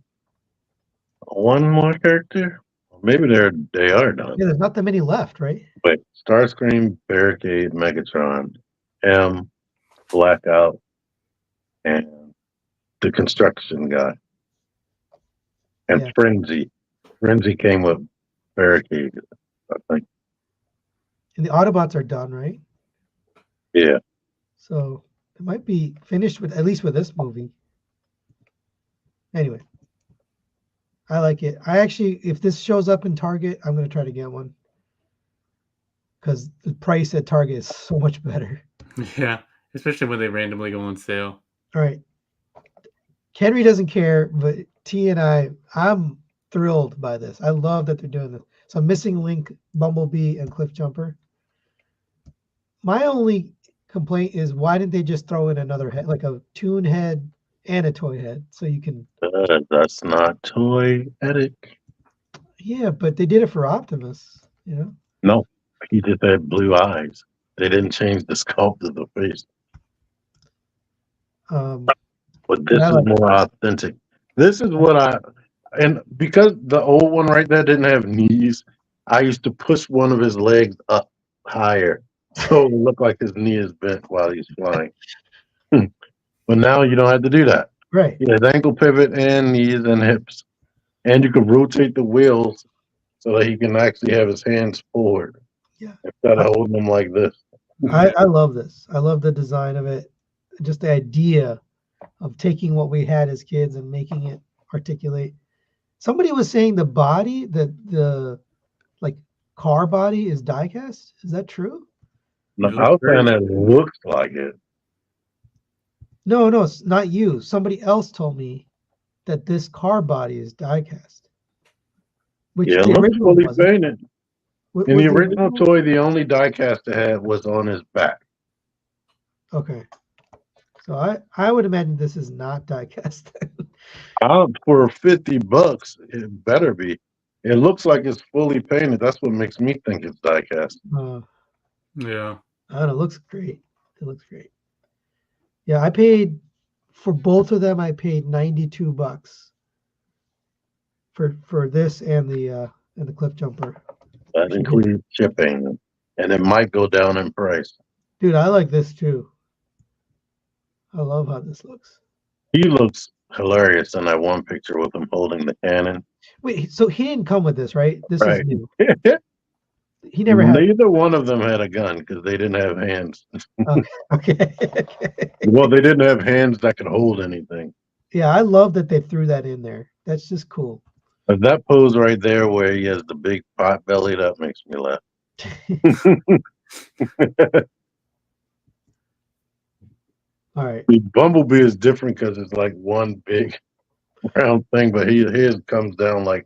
one more character. Maybe they are done. Yeah, there's not that many left, right? Wait, Starscream, Barricade, Megatron, M, Blackout, and the construction guy. And Frenzy. Frenzy came with Barricade, I think. And the Autobots are done, right? Yeah. So it might be finished with at least with this movie. Anyway, I like it. I actually, if this shows up in Target, I'm going to try to get one because the price at Target is so much better. Yeah, especially when they randomly go on sale. All right. Henry doesn't care, but T and I'm thrilled by this. I love that they're doing this. So I'm missing Link, Bumblebee, and Cliff Jumper. My only complaint is why didn't they just throw in another head, like a Toon head and a toy head, so you can. That's not toyetic. Yeah, but they did it for Optimus, you know. No, he just had blue eyes. They didn't change the sculpt of the face. But this is more authentic. This is what and because the old one right there didn't have knees, I used to push one of his legs up higher so it would look like his knee is bent while he's flying. But now you don't have to do that. Right. He has ankle pivot and knees and hips. And you can rotate the wheels so that he can actually have his hands forward. Yeah. Instead of holding them like this. I love this. I love the design of it. Just the idea of taking what we had as kids and making it articulate. Somebody was saying the body, the like car body is die-cast. Is that true? No, I was saying it looks like it. No, it's not you. Somebody else told me that this car body is die-cast. Which yeah, it looks fully painted. In the original toy, the only die-cast it had was on his back. Okay. So I would imagine this is not die-cast. For $50, it better be. It looks like it's fully painted. That's what makes me think it's die-cast. Yeah. I don't know. It looks great. It looks great. Yeah, I paid for both of them. I paid $92 for this and the Cliff Jumper. That includes shipping, and it might go down in price. Dude, I like this too. I love how this looks. He looks hilarious in that one picture with him holding the cannon. Wait, so he didn't come with this, right? This is new. He never had. had. Neither one of them had a gun because they didn't have hands. Okay. Well, they didn't have hands that could hold anything. Yeah, I love that they threw that in there. That's just cool. But that pose right there where he has the big pot belly, that makes me laugh. All right. Bumblebee is different because it's like one big round thing, but his comes down like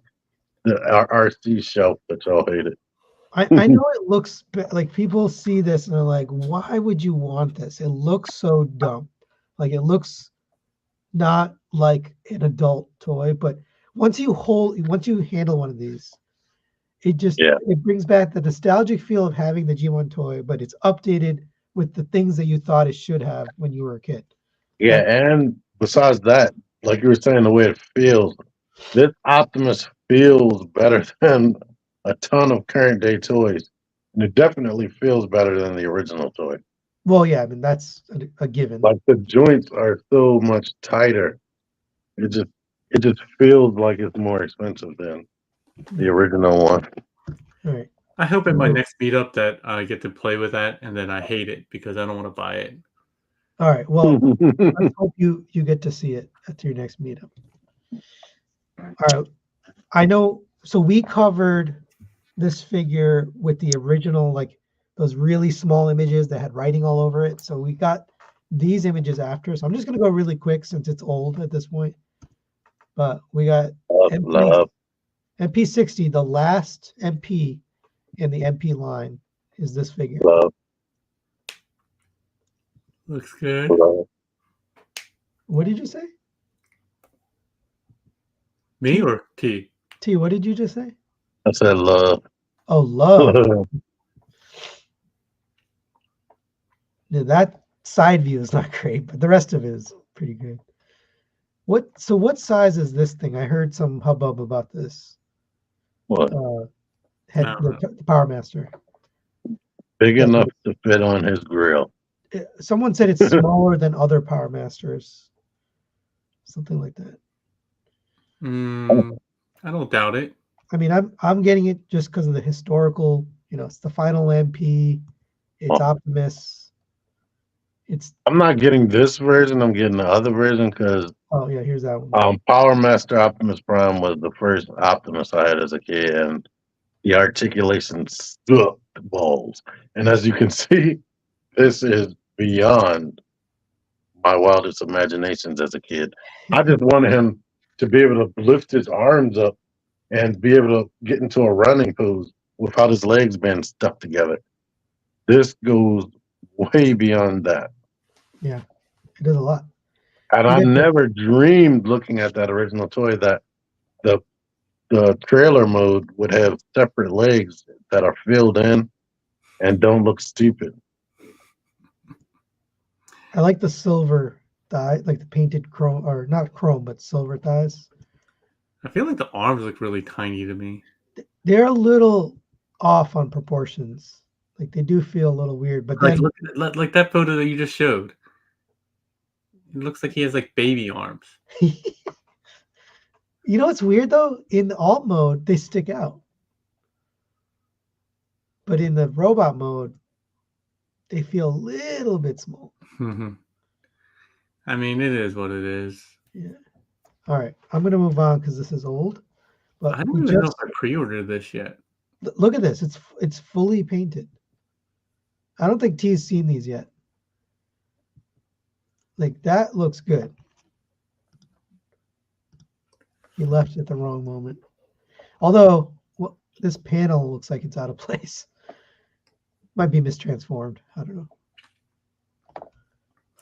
the RC shelf that y'all hated. I know it looks like people see this and they're like, why would you want this? It looks so dumb. Like it looks not like an adult toy, but once you handle one of these, it brings back the nostalgic feel of having the G1 toy, but it's updated with the things that you thought it should have when you were a kid. Yeah, and besides that, like you were saying, the way it feels, this Optimus feels better than a ton of current day toys. And it definitely feels better than the original toy. Well, yeah, I mean, that's a given. Like the joints are so much tighter. It just feels like it's more expensive than the original one. All right. I hope at my next meetup that I get to play with that and then I hate it because I don't want to buy it. All right. Well, let's hope you get to see it at your next meetup. All right. I know. So we covered this figure with the original, like those really small images that had writing all over it. So we got these images after. So I'm just gonna go really quick since it's old at this point. But we got Love. MP60. The last MP in the MP line is this figure. Love. Looks good. Love. What did you say? Me or T? T, what did you just say? I said love. Oh, love. Yeah, that side view is not great, but the rest of it is pretty good. So what size is this thing? I heard some hubbub about this. What? The Power Master. Big enough to fit on his grill. Someone said it's smaller than other Power Masters. Something like that. I don't doubt it. I mean, I'm getting it just because of the historical, it's the final MP. It's Optimus. I'm not getting this version. I'm getting the other version because here's that one. Power Master Optimus Prime was the first Optimus I had as a kid, and the articulation stuck balls. And as you can see, this is beyond my wildest imaginations as a kid. I just wanted him to be able to lift his arms up and be able to get into a running pose without his legs being stuck together. This goes way beyond that. Yeah, it does a lot. And I never dreamed looking at that original toy that the trailer mode would have separate legs that are filled in and don't look stupid. I like the silver thigh, like the painted chrome, or not chrome, but silver thighs. I feel like the arms look really tiny to me. They're a little off on proportions. Like they do feel a little weird, but then look at like that photo that you just showed. It looks like he has like baby arms. You know what's weird though? In the alt mode, they stick out. But in the robot mode, they feel a little bit small. I mean, it is what it is. Yeah. All right. I'm going to move on because this is old. But I don't even know if I pre-ordered this yet. Look at this. It's fully painted. I don't think T's seen these yet. Like, that looks good. He left at the wrong moment. Although, this panel looks like it's out of place. Might be mistransformed. I don't know.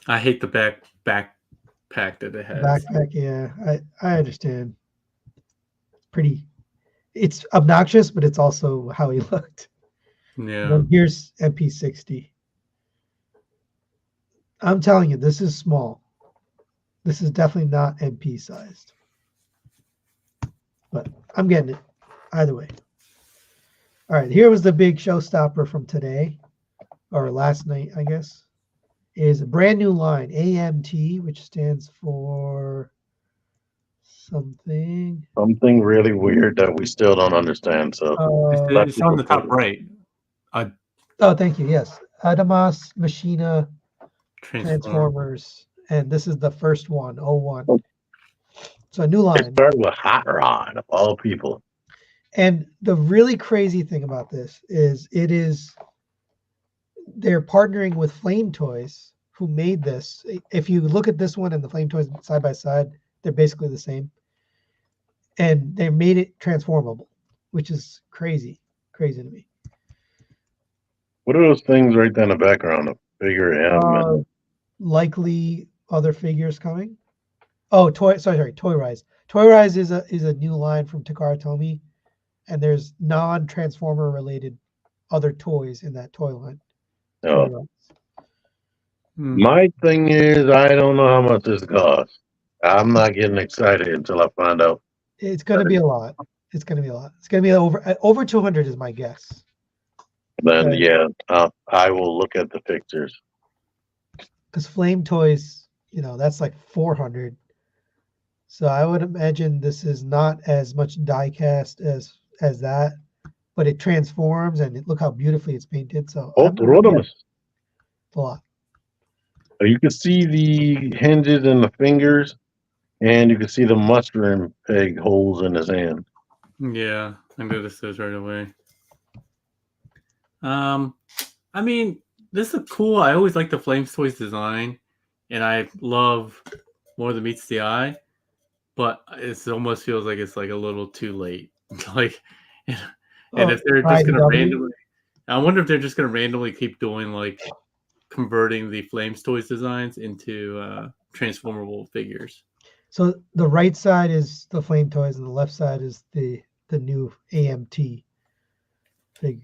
I hate the backpack that it has. Backpack, yeah. I understand. It's obnoxious, but it's also how he looked. Yeah. Here's MP60. I'm telling you, this is small. This is definitely not MP sized. But I'm getting it either way. All right, here was the big showstopper from today, or last night, I guess, is a brand new line, AMT, which stands for something really weird that we still don't understand. So it's on the top right. Thank you. Yes, Adamas Machina Transformers, and this is the first one, 01. So a new line. It started with Hot Rod of all people. And the really crazy thing about this is they're partnering with Flame Toys, who made this. If you look at this one and the Flame Toys side by side, they're basically the same. And they made it transformable, which is crazy to me. What are those things right there in the background? A figure M. Likely other figures coming. Oh, Toy Rise. Toy Rise is a new line from Takara Tomy, and there's non-Transformer related other toys in that toy line. Oh. My thing is, I don't know how much this costs. I'm not getting excited until I find out. It's going to be a lot. It's going to be over 200 is my guess. Then I will look at the pictures. Because Flame Toys, that's like 400. So I would imagine this is not as much die cast as that, but it transforms and look how beautifully it's painted. So Rodimus. A lot. You can see the hinges and the fingers, and you can see the mushroom peg holes in his hand. Yeah, I noticed those right away. I mean, this is cool. I always like the Flames Toys design, and I love More Than Meets the Eye, but it almost feels like it's like a little too late. Like, and if they're just gonna IDW. randomly, I wonder if they're just gonna randomly keep doing like converting the Flames Toys designs into transformable figures. So the right side is the Flame Toys, and the left side is the new AMT figure.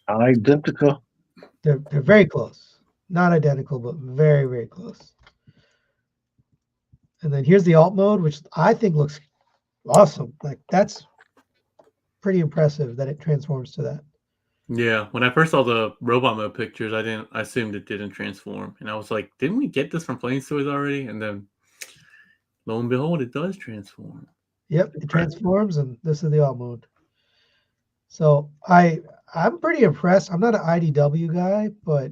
Identical. They're very close. Not identical, but very, very close. And then here's the alt mode, which I think looks awesome. Like that's pretty impressive that it transforms to that. Yeah, when I first saw the robot mode pictures, I assumed it didn't transform, and I was like, didn't we get this from Flames Toys already? And then lo and behold, it does transform. Yep, it transforms, and this is the alt mode. So I'm pretty impressed. I'm not an IDW guy, but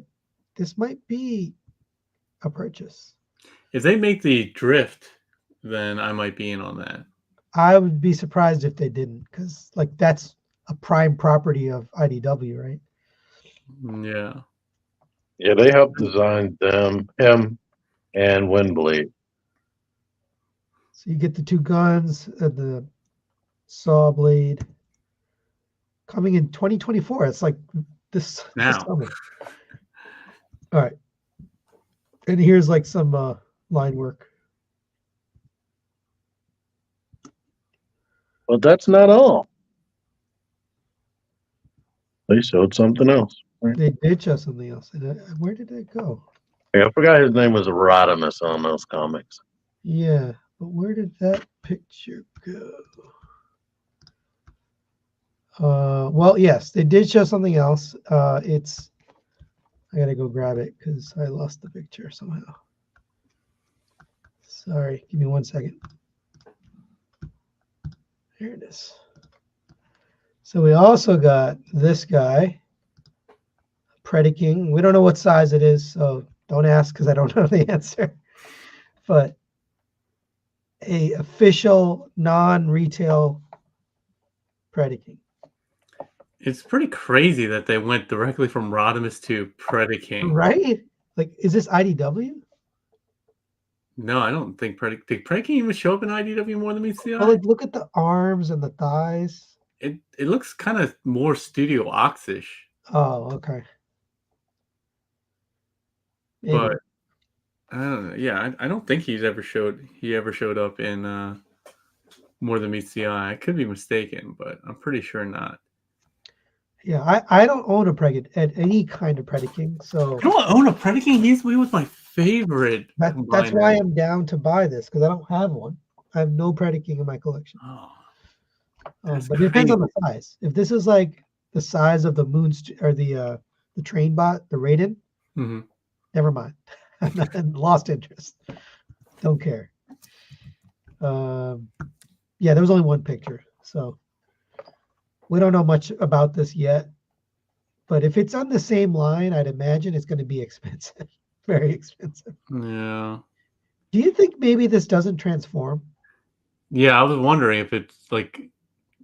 this might be a purchase. If they make the drift, then I might be in on that. I would be surprised if they didn't, because like that's a prime property of IDW, right? Yeah. Yeah, they helped design him, and Windblade. So you get the two guns and the saw blade coming in 2024. It's like this summer. All right. And here's like some line work. But that's not all. They showed something else. They did show something else. Where did it go? Yeah, I forgot his name was Rodimus on those comics. Yeah, but where did that picture go? Well, yes, they did show something else. I gotta go grab it because I lost the picture somehow. Sorry, give me 1 second. Here it is. So we also got this guy, Predaking. We don't know what size it is, so don't ask because I don't know the answer. But a official non-retail Predaking. It's pretty crazy that they went directly from Rodimus to Predaking. Right? Like, is this IDW? No, I don't think did Predaking even show up in IDW More Than Meets the Eye? Well, like, look at the arms and the thighs. It looks kind of more Studio Ox-ish. Oh, okay. Maybe. But I don't know. Yeah, I don't think he ever showed up in More Than Meets the Eye. I could be mistaken, but I'm pretty sure not. Yeah, I don't own a any kind of Predaking, so You don't own a Predaking? He was my favorite. That's why I'm down to buy this, because I don't have one. I have no Predaking in my collection. Oh, but it depends on the size. If this is like the size of the or the train bot, the Raiden, never mind. I'm lost interest. Don't care. Yeah, there was only one picture, so we don't know much about this yet. But if it's on the same line, I'd imagine it's going to be expensive. Very expensive. Yeah. Do you think maybe this doesn't transform? Yeah, I was wondering if it's like,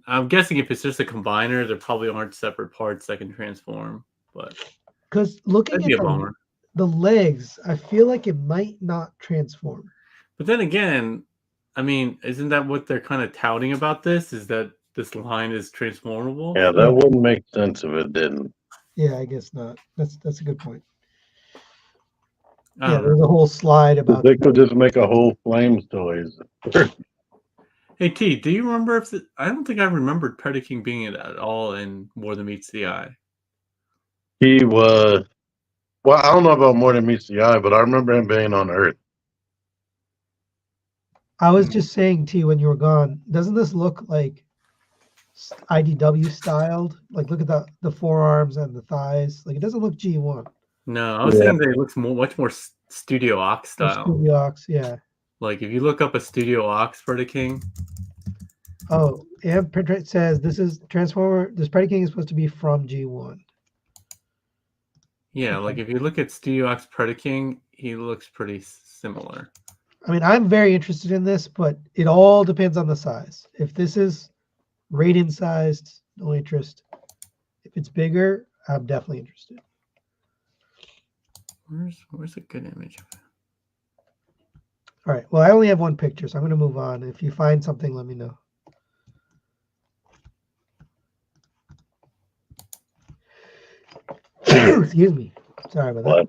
I'm guessing if it's just a combiner, there probably aren't separate parts that can transform. But because looking at the legs, I feel like it might not transform. But then again, I mean, isn't that what they're kind of touting about this? Is that this line is transformable? Yeah, that wouldn't make sense if it didn't. Yeah, I guess not. That's a good point. Yeah, there's a whole slide about. They could just make a whole Flames Toys. Hey T, do you remember I don't think I remembered Predaking being at all in More Than Meets the Eye. He was, well, I don't know about More Than Meets the Eye, but I remember him being on Earth. I was just saying, T, when you were gone, doesn't this look like IDW styled? Like, look at the forearms and the thighs. Like, it doesn't look G1. No, I was saying that it looks much more Studio Ox style. Studio Ox, yeah. Like, if you look up a Studio Ox Predaking. Oh, yeah, it says this is Transformer. This Predaking is supposed to be from G1. Yeah, okay. Like if you look at Studio Ox Predaking, he looks pretty similar. I mean, I'm very interested in this, but it all depends on the size. If this is Raiden sized, no interest. If it's bigger, I'm definitely interested. Where's a good image? All right. Well, I only have one picture, so I'm going to move on. If you find something, let me know. Excuse me. Sorry about that. What?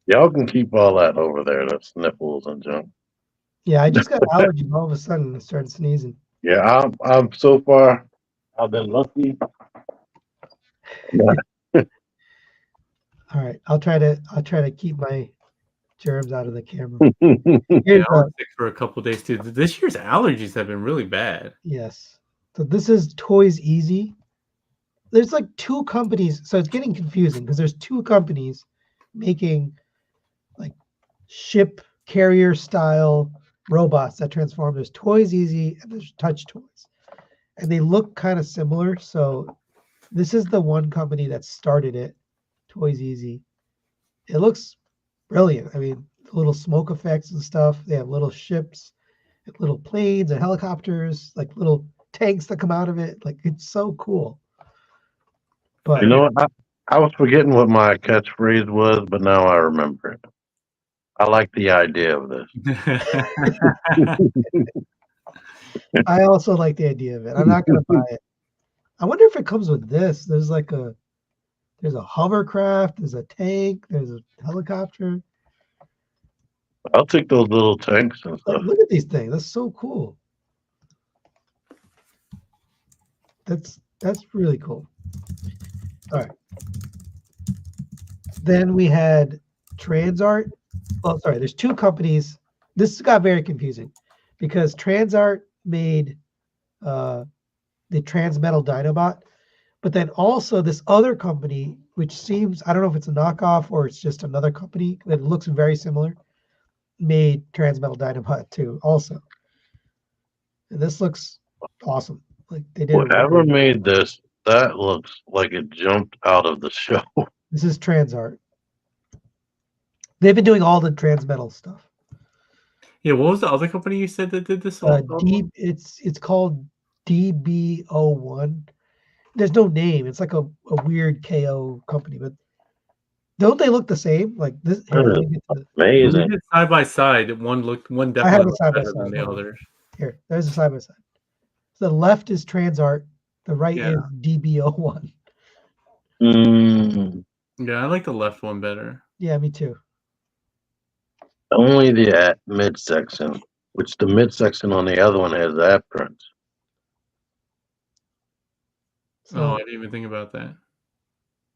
Y'all can keep all that over there, the sniffles and junk. Yeah, I just got allergy all of a sudden and started sneezing. Yeah, I'm so far, I've been lucky. All right. I'll try to keep my germs out of the camera. Yeah, Here's I was sick for a couple days too. This year's allergies have been really bad. yes. So this is Toys Easy. There's like two companies, so it's getting confusing because there's two companies making like ship carrier style robots that transform. There's Toys Easy and there's Touch Toys, and they look kind of similar. So this is the one company that started it, Toys Easy. It looks brilliant. I mean, the little smoke effects and stuff. They have little ships, and little planes and helicopters, like little tanks that come out of it. Like it's so cool. But You know what? I was forgetting what my catchphrase was, but now I remember it. I like the idea of this. I also like the idea of it. I'm not gonna buy it. I wonder if it comes with this. There's a hovercraft, there's a tank, there's a helicopter. I'll take those little tanks and Like, stuff. look at these things. That's so cool. That's really cool. All right. Then we had Transart. Oh, sorry. There's two companies. This got very confusing because Transart made the Transmetal Dinobot, but then also this other company, which seems, I don't know if it's a knockoff or it's just another company that looks very similar, made Transmetal Dinobot too also. And this looks awesome. Like they did. Whatever made this, that looks like it jumped out of the show. This is Transart. They've been doing all the Transmetal stuff. Yeah, what was the other company you said that did this? It's called DB01. There's no name. It's like a weird KO company, but don't they look the same? Like this. Here, let me get to When they Amazing. did side by side, one I definitely have it looked side by better than side. the Hold on. others. Here, there's a side by side. The left is Transart. The right Yeah. is DB01. Mm, Yeah, I like the left one better. Yeah, me too. only the midsection, which the midsection on the other one has that print. So I didn't even think about that.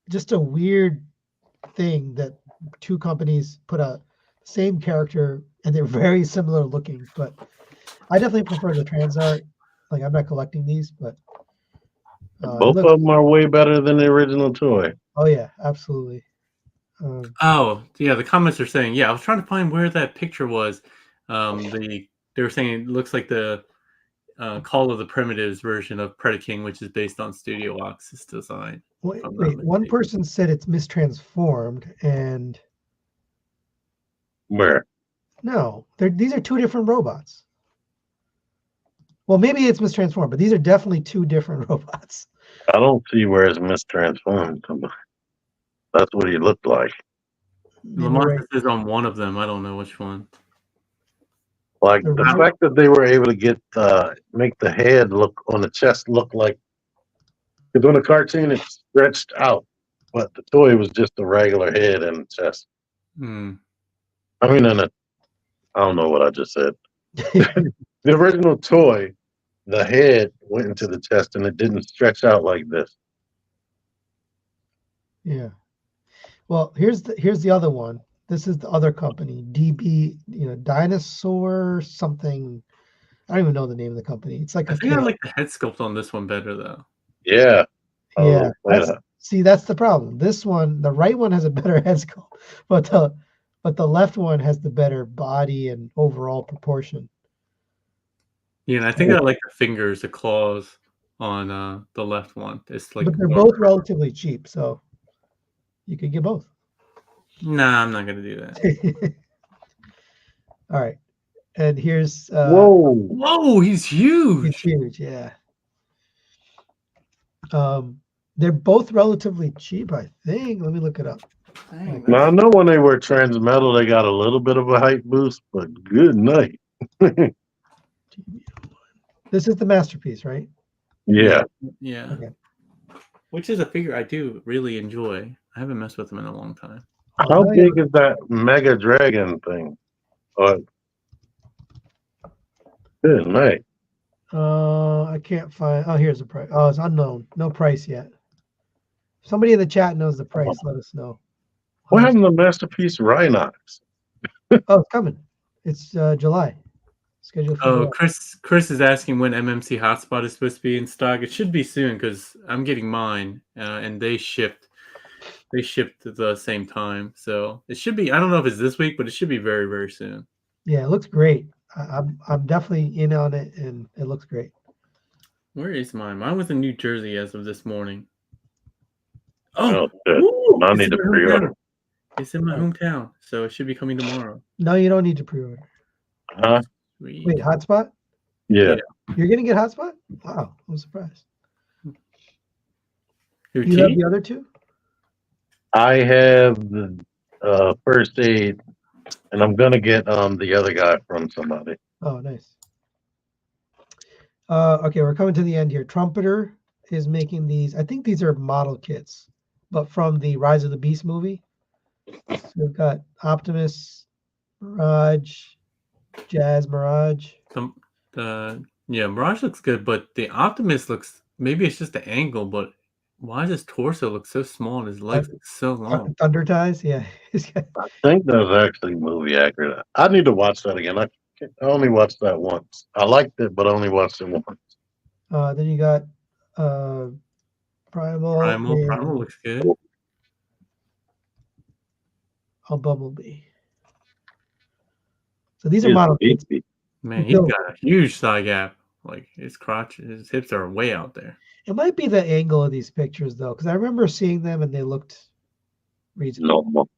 just a weird thing that two companies put a same character and they're very similar looking, but I definitely prefer the Transart. Like I'm not collecting these, but Both of them are way better than the original toy. Oh yeah, absolutely. Oh yeah, the comments are saying, yeah, I was trying to find where that picture was. They were saying it looks like the Call of the Primitives version of Predaking, which is based on Studio Ox's design. Wait, one person said it's mistransformed, and Where? no, these are two different robots. Well, maybe it's mistransformed, but these are definitely two different robots. I don't see where it's mistransformed. That's what he looked like. Lamar says on one of them. I don't know which one. Like the fact that they were able to get make the head look on the chest look like, because on the cartoon it's stretched out, but the toy was just a regular head and chest. I mean, I don't know what I just said. The original toy, the head went into the chest and it didn't stretch out like this. Yeah. Well, here's the other one. This is the other company, DB, Dinosaur something. I don't even know the name of the company. It's like I think I like the head sculpt on this one better though. Yeah. Yeah. That's the problem. This one, the right one has a better head sculpt, but the left one has the better body and overall proportion. Yeah, and I think I like the fingers, the claws on the left one. It's like, but they're both relatively cheap, so you could get both. Nah, I'm not gonna do that. All right, and here's Whoa. Whoa, he's it's huge. huge. Yeah. They're both relatively cheap, I think. Let me look it up. Dang, Now, I that's- know when they were transmetal, they got a little bit of a height boost, but good night. This is the masterpiece, right? Yeah. yeah. Okay. Which is a figure I do really enjoy. I haven't messed with them in a long time. How Now big is that Mega Dragon thing? Good night. I can't find. Oh, here's the price. Oh, it's unknown. No price yet. Somebody in the chat knows the price. Let us know. What happened to Masterpiece Rhinox? Oh, it's coming. It's July. Scheduled for Oh, July. Chris is asking when MMC Hotspot is supposed to be in stock. It should be soon because I'm getting mine, and they shipped at the same time. So it should be. I don't know if it's this week, but it should be very, very soon. Yeah, it looks great. I'm definitely in on it, and it looks great. Where is mine? Mine was in New Jersey as of this morning. Oh, shit. Woo! I It's need in to my pre-order. hometown. It's in my hometown, so it should be coming tomorrow. No, you don't need to pre-order. Huh? Sweet. Wait, hotspot? Yeah. You're gonna get hotspot? Wow, I'm surprised. Who, You have T? the other two? I have the first aid, and I'm gonna get the other guy from somebody. Oh, nice. Okay, we're coming to the end here. Trumpeter is making these. I think these are model kits, but from the Rise of the Beast movie. So we've got Optimus, Mirage, Jazz Mirage. Yeah, Mirage looks good, but the Optimus looks. Maybe it's just the angle, but why does his torso look so small and his legs look so long? Thunder Ties, yeah. I think that's actually movie accurate. I need to watch that again. I only watched that once. I liked it, but I only watched it once. Then you got Primal Primal looks good. and Bumblebee. So these are model kits. Man, he's got a huge thigh gap. Like his crotch, his hips are way out there. It might be the angle of these pictures though, because I remember seeing them and they looked reasonable. No.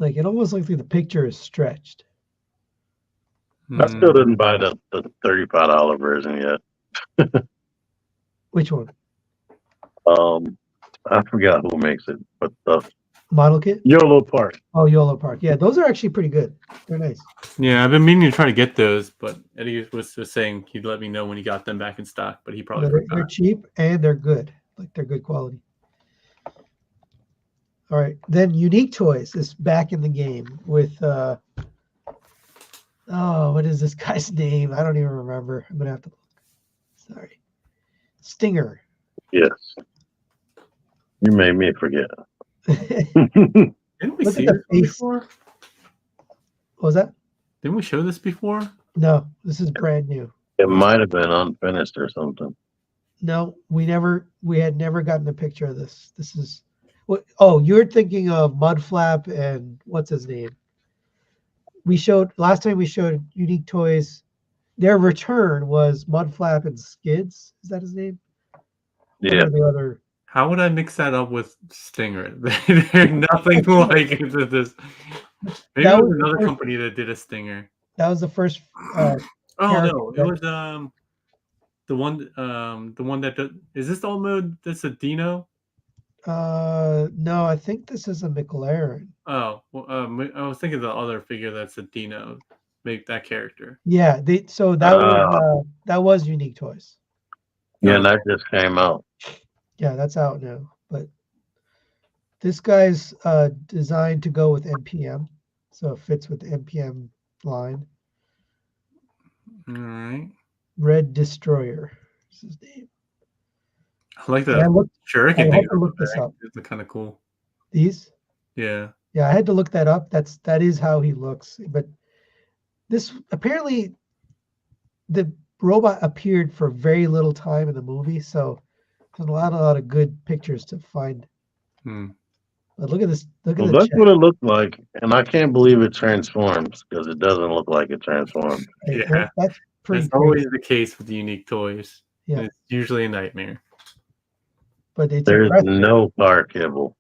Like it almost looks like the picture is stretched. I still didn't buy the $35 version yet. Which one? I forgot who makes it, but the Model kit? YOLO Park. Oh, YOLO Park. Yeah, those are actually pretty good. They're nice. Yeah, I've been meaning to try to get those, but Eddie was saying he'd let me know when he got them back in stock, but he probably forgot. They're cheap and they're good. Like they're good quality. All right. Then Unique Toys is back in the game with what is this guy's name? I don't even remember. I'm gonna have to look. Sorry. Stinger. Yes. You made me forget. Didn't we Look see at this the face. before? What was that? Didn't we show this before? No, this is brand new. It might have been unfinished or something. No, we had never gotten a picture of this. This is what you're thinking of Mudflap and what's his name? Last time we showed Unique Toys, their return was Mudflap and Skids. Is that his name? Yeah. The other. How would I mix that up with Stinger? They're nothing like this. Maybe it was another company that did a Stinger. That was the first. Oh no, it was the one that does, is this the old mode that's a Dino? No, I think this is a McLaren. Oh, well, I was thinking the other figure that's a Dino, make that character. Yeah, that was Unique Toys. Yeah, that just came out. Yeah, that's out now. But this guy's designed to go with NPM, so it fits with the NPM line. All right. Red Destroyer is his name. I like the shuriken I thing. had to look this up. It's kind of cool. These? Yeah. Yeah, I had to look that up. That is how he looks. But this apparently the robot appeared for very little time in the movie, so there's a lot of good pictures to find. But look at this. That's what it looked like, and I can't believe it transforms because it doesn't look like it transforms. Yeah, that's pretty. That's always the case with the Unique Toys. Yeah, it's usually a nightmare. But there's no car kibble.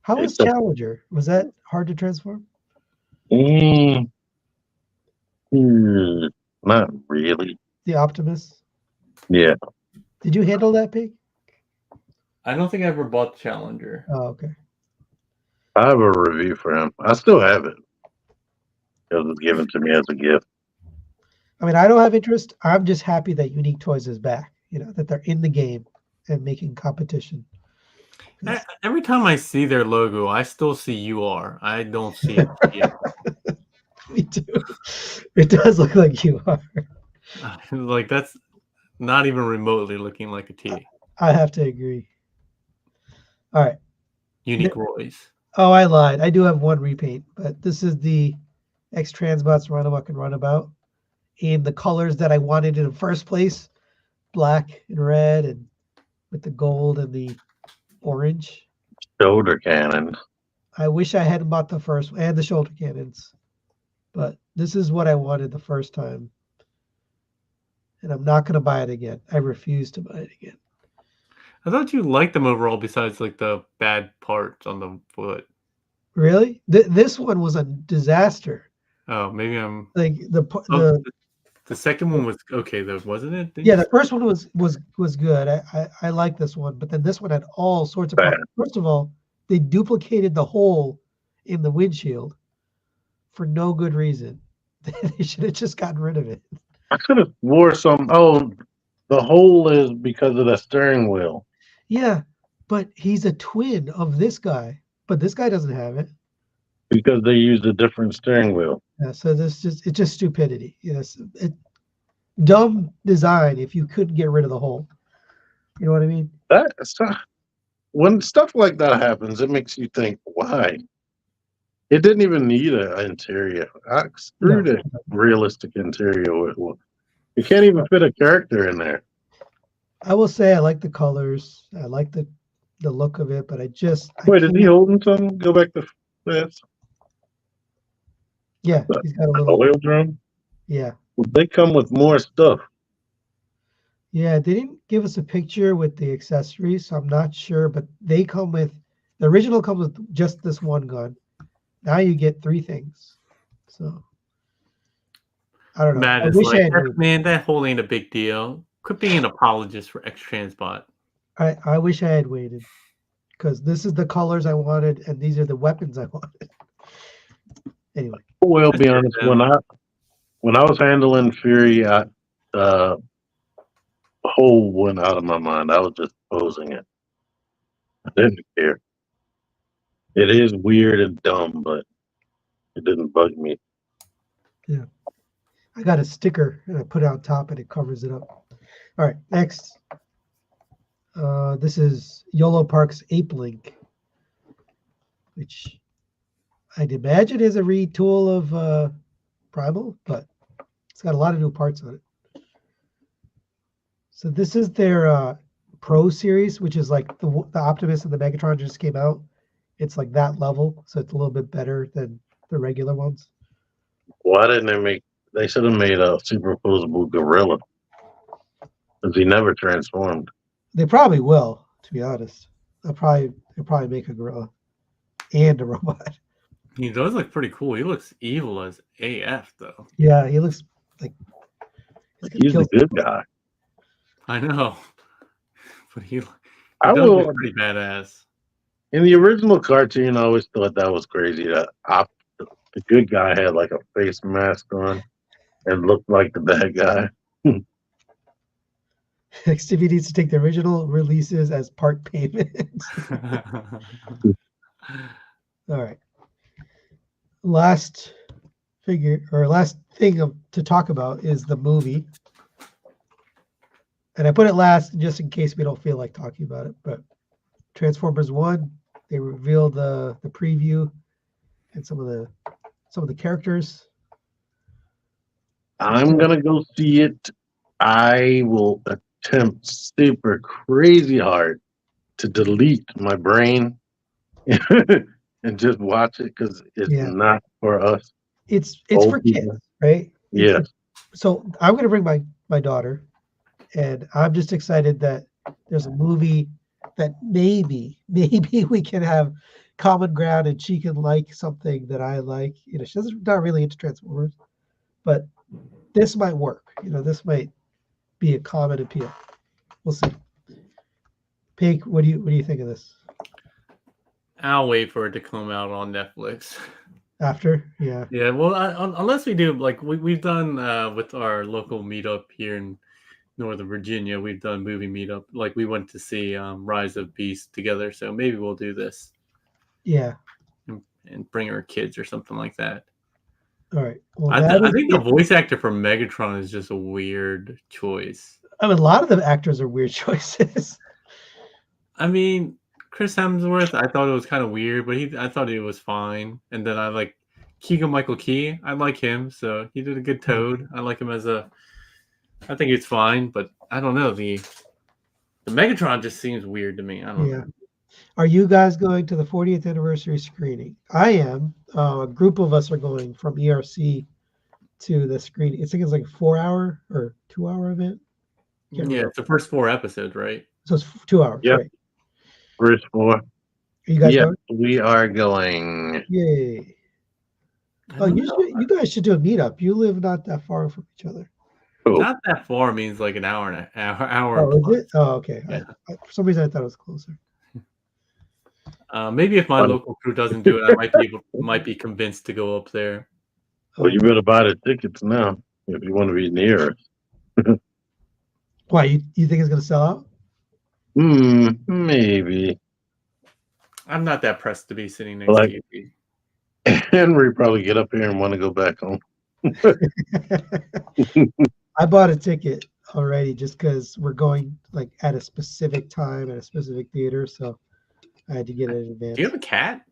How was Challenger? Was that hard to transform? Mm, not really. The Optimus. Yeah, Did you handle that pig? I don't think I ever bought the Challenger. Oh, okay. I have a review for him. I still have it. It was given to me as a gift. I mean, I don't have interest. I'm just happy that Unique Toys is back. You know, that they're in the game and making competition. 'Cause- Every time I see their logo, I still see UR. I don't see it yet. Me too. It does look like you are. Like that's not even remotely looking like a T. I have to agree. All right. Unique Royce. Oh, I lied. I do have one repaint, but this is the X Transbots Runabout and Runabout in the colors that I wanted in the first place, black and red, and with the gold and the orange. Shoulder cannon. I wish I hadn't bought the first and the shoulder cannons, but this is what I wanted the first time, and I'm not going to buy it again. I refuse to buy it again. I thought you liked them overall, besides like the bad parts on the foot. Really, this one was a disaster. Oh, maybe I'm. Like The second one was okay though, wasn't it? yeah, the first one was good. I like this one, but then this one had all sorts of Bad. problems. First of all, they duplicated the hole in the windshield for no good reason. They should have just gotten rid of it. I could have wore some. Oh, the hole is because of the steering wheel. Yeah, but he's a twin of this guy, but this guy doesn't have it. Because they used a different steering wheel. Yeah, so it's just stupidity. You know, dumb design if you couldn't get rid of the hole. You know what I mean? When stuff like that happens, it makes you think, why? It didn't even need an interior. Screw the realistic interior. You can't even fit a character in there. I will say I like the colors. I like the look of it, but Wait, is he holding something? Go back to this. Yeah, he's got a little oil drum. Yeah. They come with more stuff. Yeah, they didn't give us a picture with the accessories, so I'm not sure, but they come with the original comes with just this one gun. Now you get 3 things. So I don't know. Matt is like, man, that hole ain't a big deal. Quit being an apologist for X Transbot. I wish I had waited, because this is the colors I wanted, and these are the weapons I wanted. Anyway. Well, be honest, when I was handling Fury, the hole went out of my mind. I was just posing it. I didn't care. It is weird and dumb, but it didn't bug me. Yeah. I got a sticker and I put it on top and it covers it up. All right, next. This is YOLO Park's Ape Link, which I'd imagine is a retool of Primal, but it's got a lot of new parts on it. So this is their Pro series, which is like the Optimus and the Megatron just came out. It's like that level, so it's a little bit better than the regular ones. Why didn't they should have made a superposable gorilla, because he never transformed. They probably will, to be honest. They'll probably make a gorilla and a robot. He does look pretty cool. He looks evil as AF, though. Yeah, he looks like he's a good guy. I know, but he does look pretty badass. In the original cartoon, I always thought that was crazy. That the good guy had like a face mask on and looked like the bad guy. XTV needs to take the original releases as part payment. All right. Last thing to talk about is the movie. And I put it last just in case we don't feel like talking about it. But Transformers 1, they revealed the preview and some of the characters. I'm gonna go see it. I will attempt super crazy hard to delete my brain and just watch it, because it's not for us. It's for kids, right? Yeah. So I'm gonna bring my daughter, and I'm just excited that there's a movie that maybe we can have common ground, and she can like something that I like. She's not really into Transformers, but this might work. This might be a common appeal. We'll see. Pig, what do you think of this? I'll wait for it to come out on Netflix. After, yeah. Yeah, well, unless we do like we've done with our local meetup here in Northern Virginia, we've done movie meetup. Like we went to see Rise of Beast together, so maybe we'll do this. Yeah. And bring our kids or something like that. All right. Well, I think the voice actor for Megatron is just a weird choice. I mean, a lot of the actors are weird choices. I mean, Chris Hemsworth, I thought it was kind of weird, but I thought he was fine. And then I like Keegan-Michael Key. I like him, so he did a good Toad. I like him I think it's fine, but I don't know. The Megatron just seems weird to me. I don't know. Are you guys going to the 40th anniversary screening? I am. A group of us are going from ERC to the screening. I think it's like a 4-hour or 2-hour event. Yeah, it's the first 4 episodes, right? So it's 2 hours, Yep. right? First 4. Are you guys going? We are going. Yay. Oh, you guys should do a meetup. You live not that far from each other. Not that far means like an hour and hour. Oh, is it? Oh, okay. Yeah. For some reason, I thought it was closer. Maybe if my local crew doesn't do it, I might be convinced to go up there. Well, you better buy the tickets now if you want to be near us. Why, you think it's going to sell out? Maybe. I'm not that pressed to be sitting next to you. Henry probably get up here and want to go back home. I bought a ticket already just because we're going like at a specific time at a specific theater, so I had to get it in advance. Do you have a cat?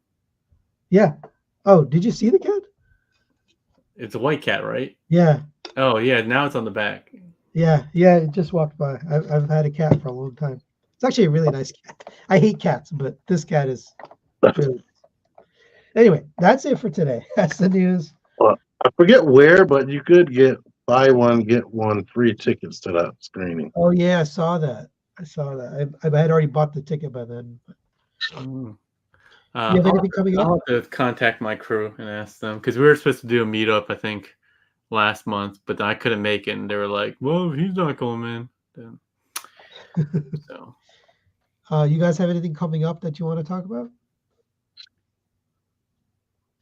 Yeah. Oh, did you see the cat? It's a white cat, right? Yeah. Oh, yeah. Now it's on the back. Yeah. It just walked by. I've had a cat for a long time. It's actually a really nice cat. I hate cats, but this cat is really nice. Anyway, that's it for today. That's the news. Well, I forget where, but you could buy one, get one free tickets to that screening. Oh, yeah. I saw that. I had already bought the ticket by then. You have anything coming up? I'll have to contact my crew and ask them because we were supposed to do a meetup, I think, last month, but I couldn't make it. And they were like, well, he's not coming. Then. So, you guys have anything coming up that you want to talk about?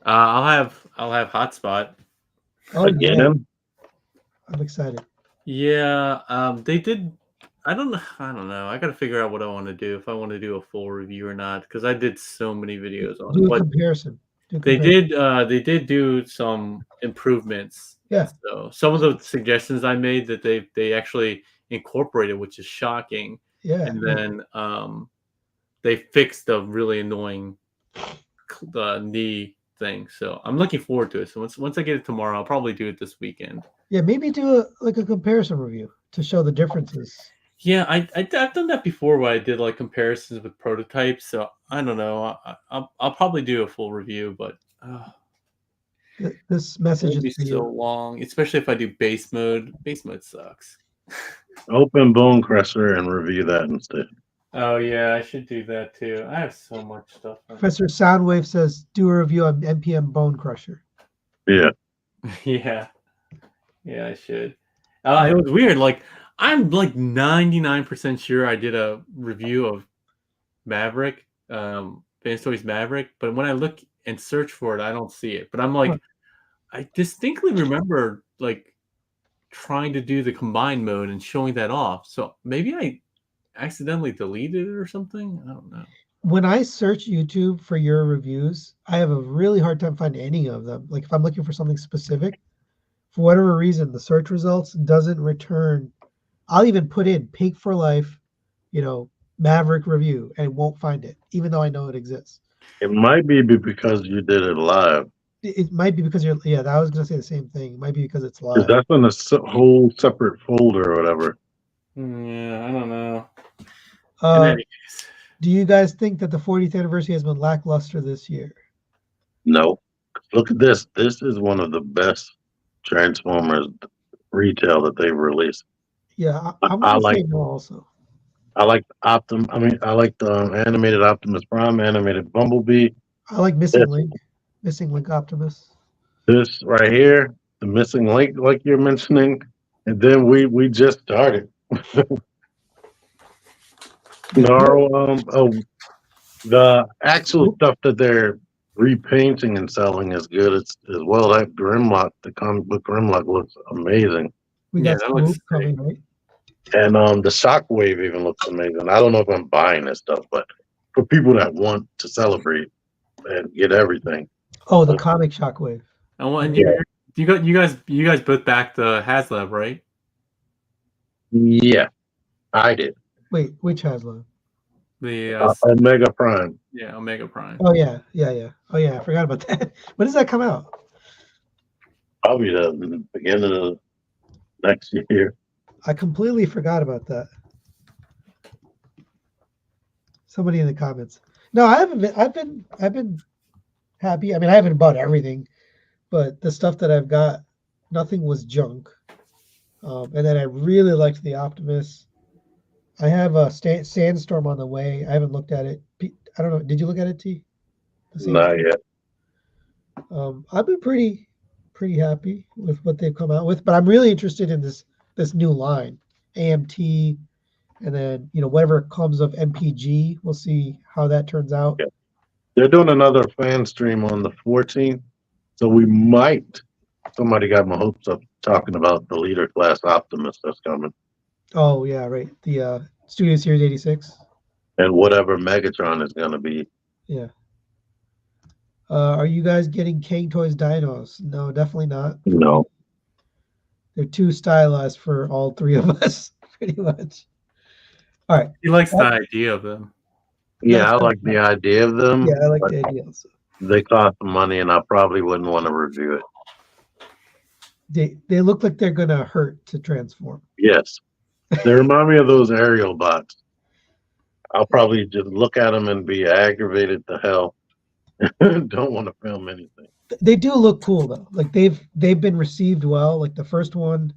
I'll have Hotspot. Oh, again? Yeah. I'm excited. Yeah, they did. I don't know. I got to figure out what I want to do, if I want to do a full review or not, because I did so many videos on Do it. a comparison. They did do some improvements. Yeah. So some of the suggestions I made that they actually incorporated, which is shocking. Yeah. And then they fixed the really annoying knee thing. So I'm looking forward to it. So once I get it tomorrow, I'll probably do it this weekend. Yeah, maybe do a comparison review to show the differences. Yeah, I've done that before where I did like comparisons with prototypes. So I don't know. I'll probably do a full review, but this message is so long, especially if I do base mode. Base mode sucks. Open Bone Crusher and review that instead. Oh yeah, I should do that too. I have so much stuff. Professor Soundwave says do a review on NPM Bone Crusher. Yeah. Yeah, I should. It was weird. Like I'm like 99% sure I did a review of Maverick, Fans Toys Maverick, but when I look and search for it, I don't see it. But I'm like, I distinctly remember like trying to do the combined mode and showing that off. So maybe I accidentally deleted it or something. I don't know. When I search YouTube for your reviews, I have a really hard time finding any of them. Like if I'm looking for something specific, for whatever reason, the search results doesn't return. I'll even put in Pig for Life, Maverick review, and it won't find it, even though I know it exists. It might be because you did it live. It might be because I was going to say the same thing. It might be because it's live. That's in a whole separate folder or whatever. Yeah, I don't know. Do you guys think that the 40th anniversary has been lackluster this year? No. Look at this. This is one of the best Transformers retail that they've released. Yeah, I'm going to say no also. I like I like the animated Optimus Prime, animated Bumblebee. I like Missing Link. Missing Link Optimus. This right here, the missing link, like you're mentioning, and then we just started. The actual stuff that they're repainting and selling is good as well. That Grimlock, the comic book Grimlock, looks amazing, We Yeah, got that Swoop looks coming, right? and the Shockwave even looks amazing. I don't know if I'm buying this stuff, but for people that want to celebrate and get everything, Oh, the comic Shockwave. And what Yeah. you guys both backed the HasLab, right? yeah, I did. Wait, which Haslam? The Omega Prime. yeah, Omega Prime. Oh yeah. Oh yeah, I forgot about that. When does that come out? Probably the beginning of next year. I completely forgot about that. Somebody in the comments. No, I haven't been. I've been happy. I mean, I haven't bought everything, but the stuff that I've got, nothing was junk. And then I really liked the Optimus. I have a Sandstorm on the way. I haven't looked at it. I don't know. Did you look at it, T? The Not Sandstorm? yet. I've been pretty happy with what they've come out with, but I'm really interested in this new line, AMT, and then whatever comes of MPG. We'll see how that turns out. Yeah. They're doing another fan stream on the 14th, so we might. Somebody got my hopes up talking about the leader class Optimus that's coming, Oh yeah, right. The Studio Series 86. and whatever Megatron is going to be. Yeah. Are you guys getting King Toys Dinos? No, definitely not. No. They're too stylized for all three of us, pretty much. All right. He likes the idea of them. Yeah, I like the idea of them. Yeah, I like but the idea also. They cost money, and I probably wouldn't want to review it. They look like they're gonna hurt to transform. Yes. They remind me of those aerial bots. I'll probably just look at them and be aggravated to hell. Don't want to film anything. They do look cool though. Like they've been received well. Like the first one,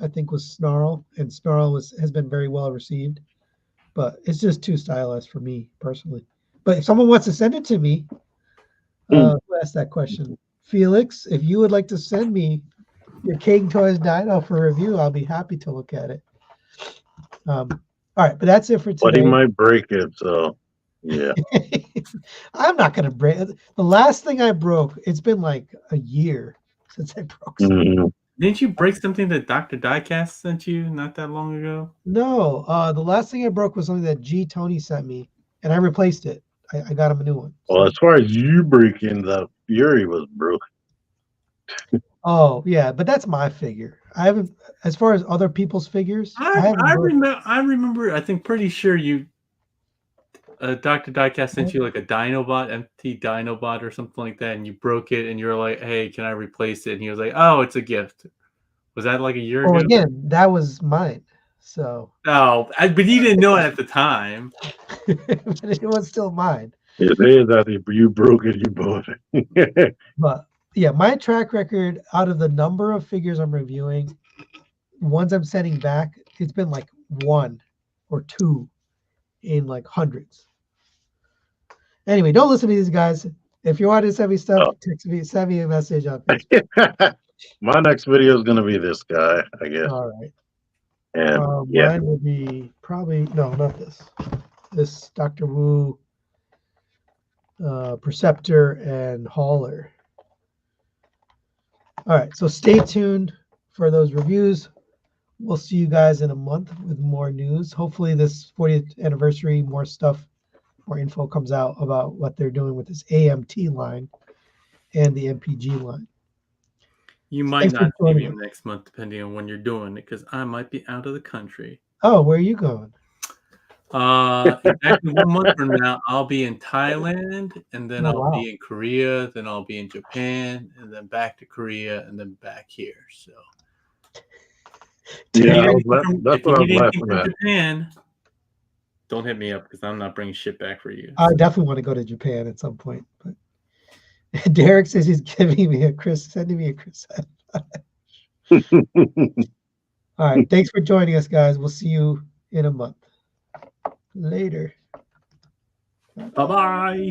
I think, was Snarl, and Snarl has been very well received. But it's just too stylized for me personally. But if someone wants to send it to me, who asked that question? Felix, if you would like to send me your King Toys Dino for review, I'll be happy to look at it. All right, but that's it for today. But he might break it, so yeah. I'm not gonna break it. The last thing I broke, it's been like a year since I broke something. Mm-hmm. Didn't you break something that Dr. Diecast sent you not that long ago? No, the last thing I broke was something that G Tony sent me, and I replaced it. I got him a new one. Well, as far as you breaking, the Fury was broke. Oh yeah, but that's my figure. I haven't, as far as other people's figures. I remember. I think pretty sure you. Dr. Diecast sent you like a Dinobot, empty Dinobot or something like that, and you broke it, and you were like, "Hey, can I replace it?" And he was like, "Oh, it's a gift." Was that like a year ago? Again, that was mine. So. Oh, but you didn't know it at the time. But it was still mine. It is that you broke it, you bought it. But yeah, my track record out of the number of figures I'm reviewing, ones I'm sending back, it's been like 1 or 2 in like hundreds. Anyway, don't listen to these guys. If you want to send me stuff, send me a message on Facebook. My next video is going to be this guy, I guess. All right. And yeah, mine will be probably not this. This Dr. Wu, Perceptor, and Hauler. All right, so stay tuned for those reviews. We'll see you guys in a month with more news. Hopefully this 40th anniversary, more stuff, more info comes out about what they're doing with this AMT line and the MPG line. You might not see me next month, depending on when you're doing it, because I might be out of the country. Oh, where are you going? Exactly 1 month from now, I'll be in Thailand, and then I'll be in Korea, then I'll be in Japan, and then back to Korea, and then back here. So, yeah, that's what I was laughing at. Japan, don't hit me up because I'm not bringing shit back for you. I definitely want to go to Japan at some point. But Derek says he's sending me a Chris. All right, thanks for joining us, guys. We'll see you in a month. Later. Bye-bye.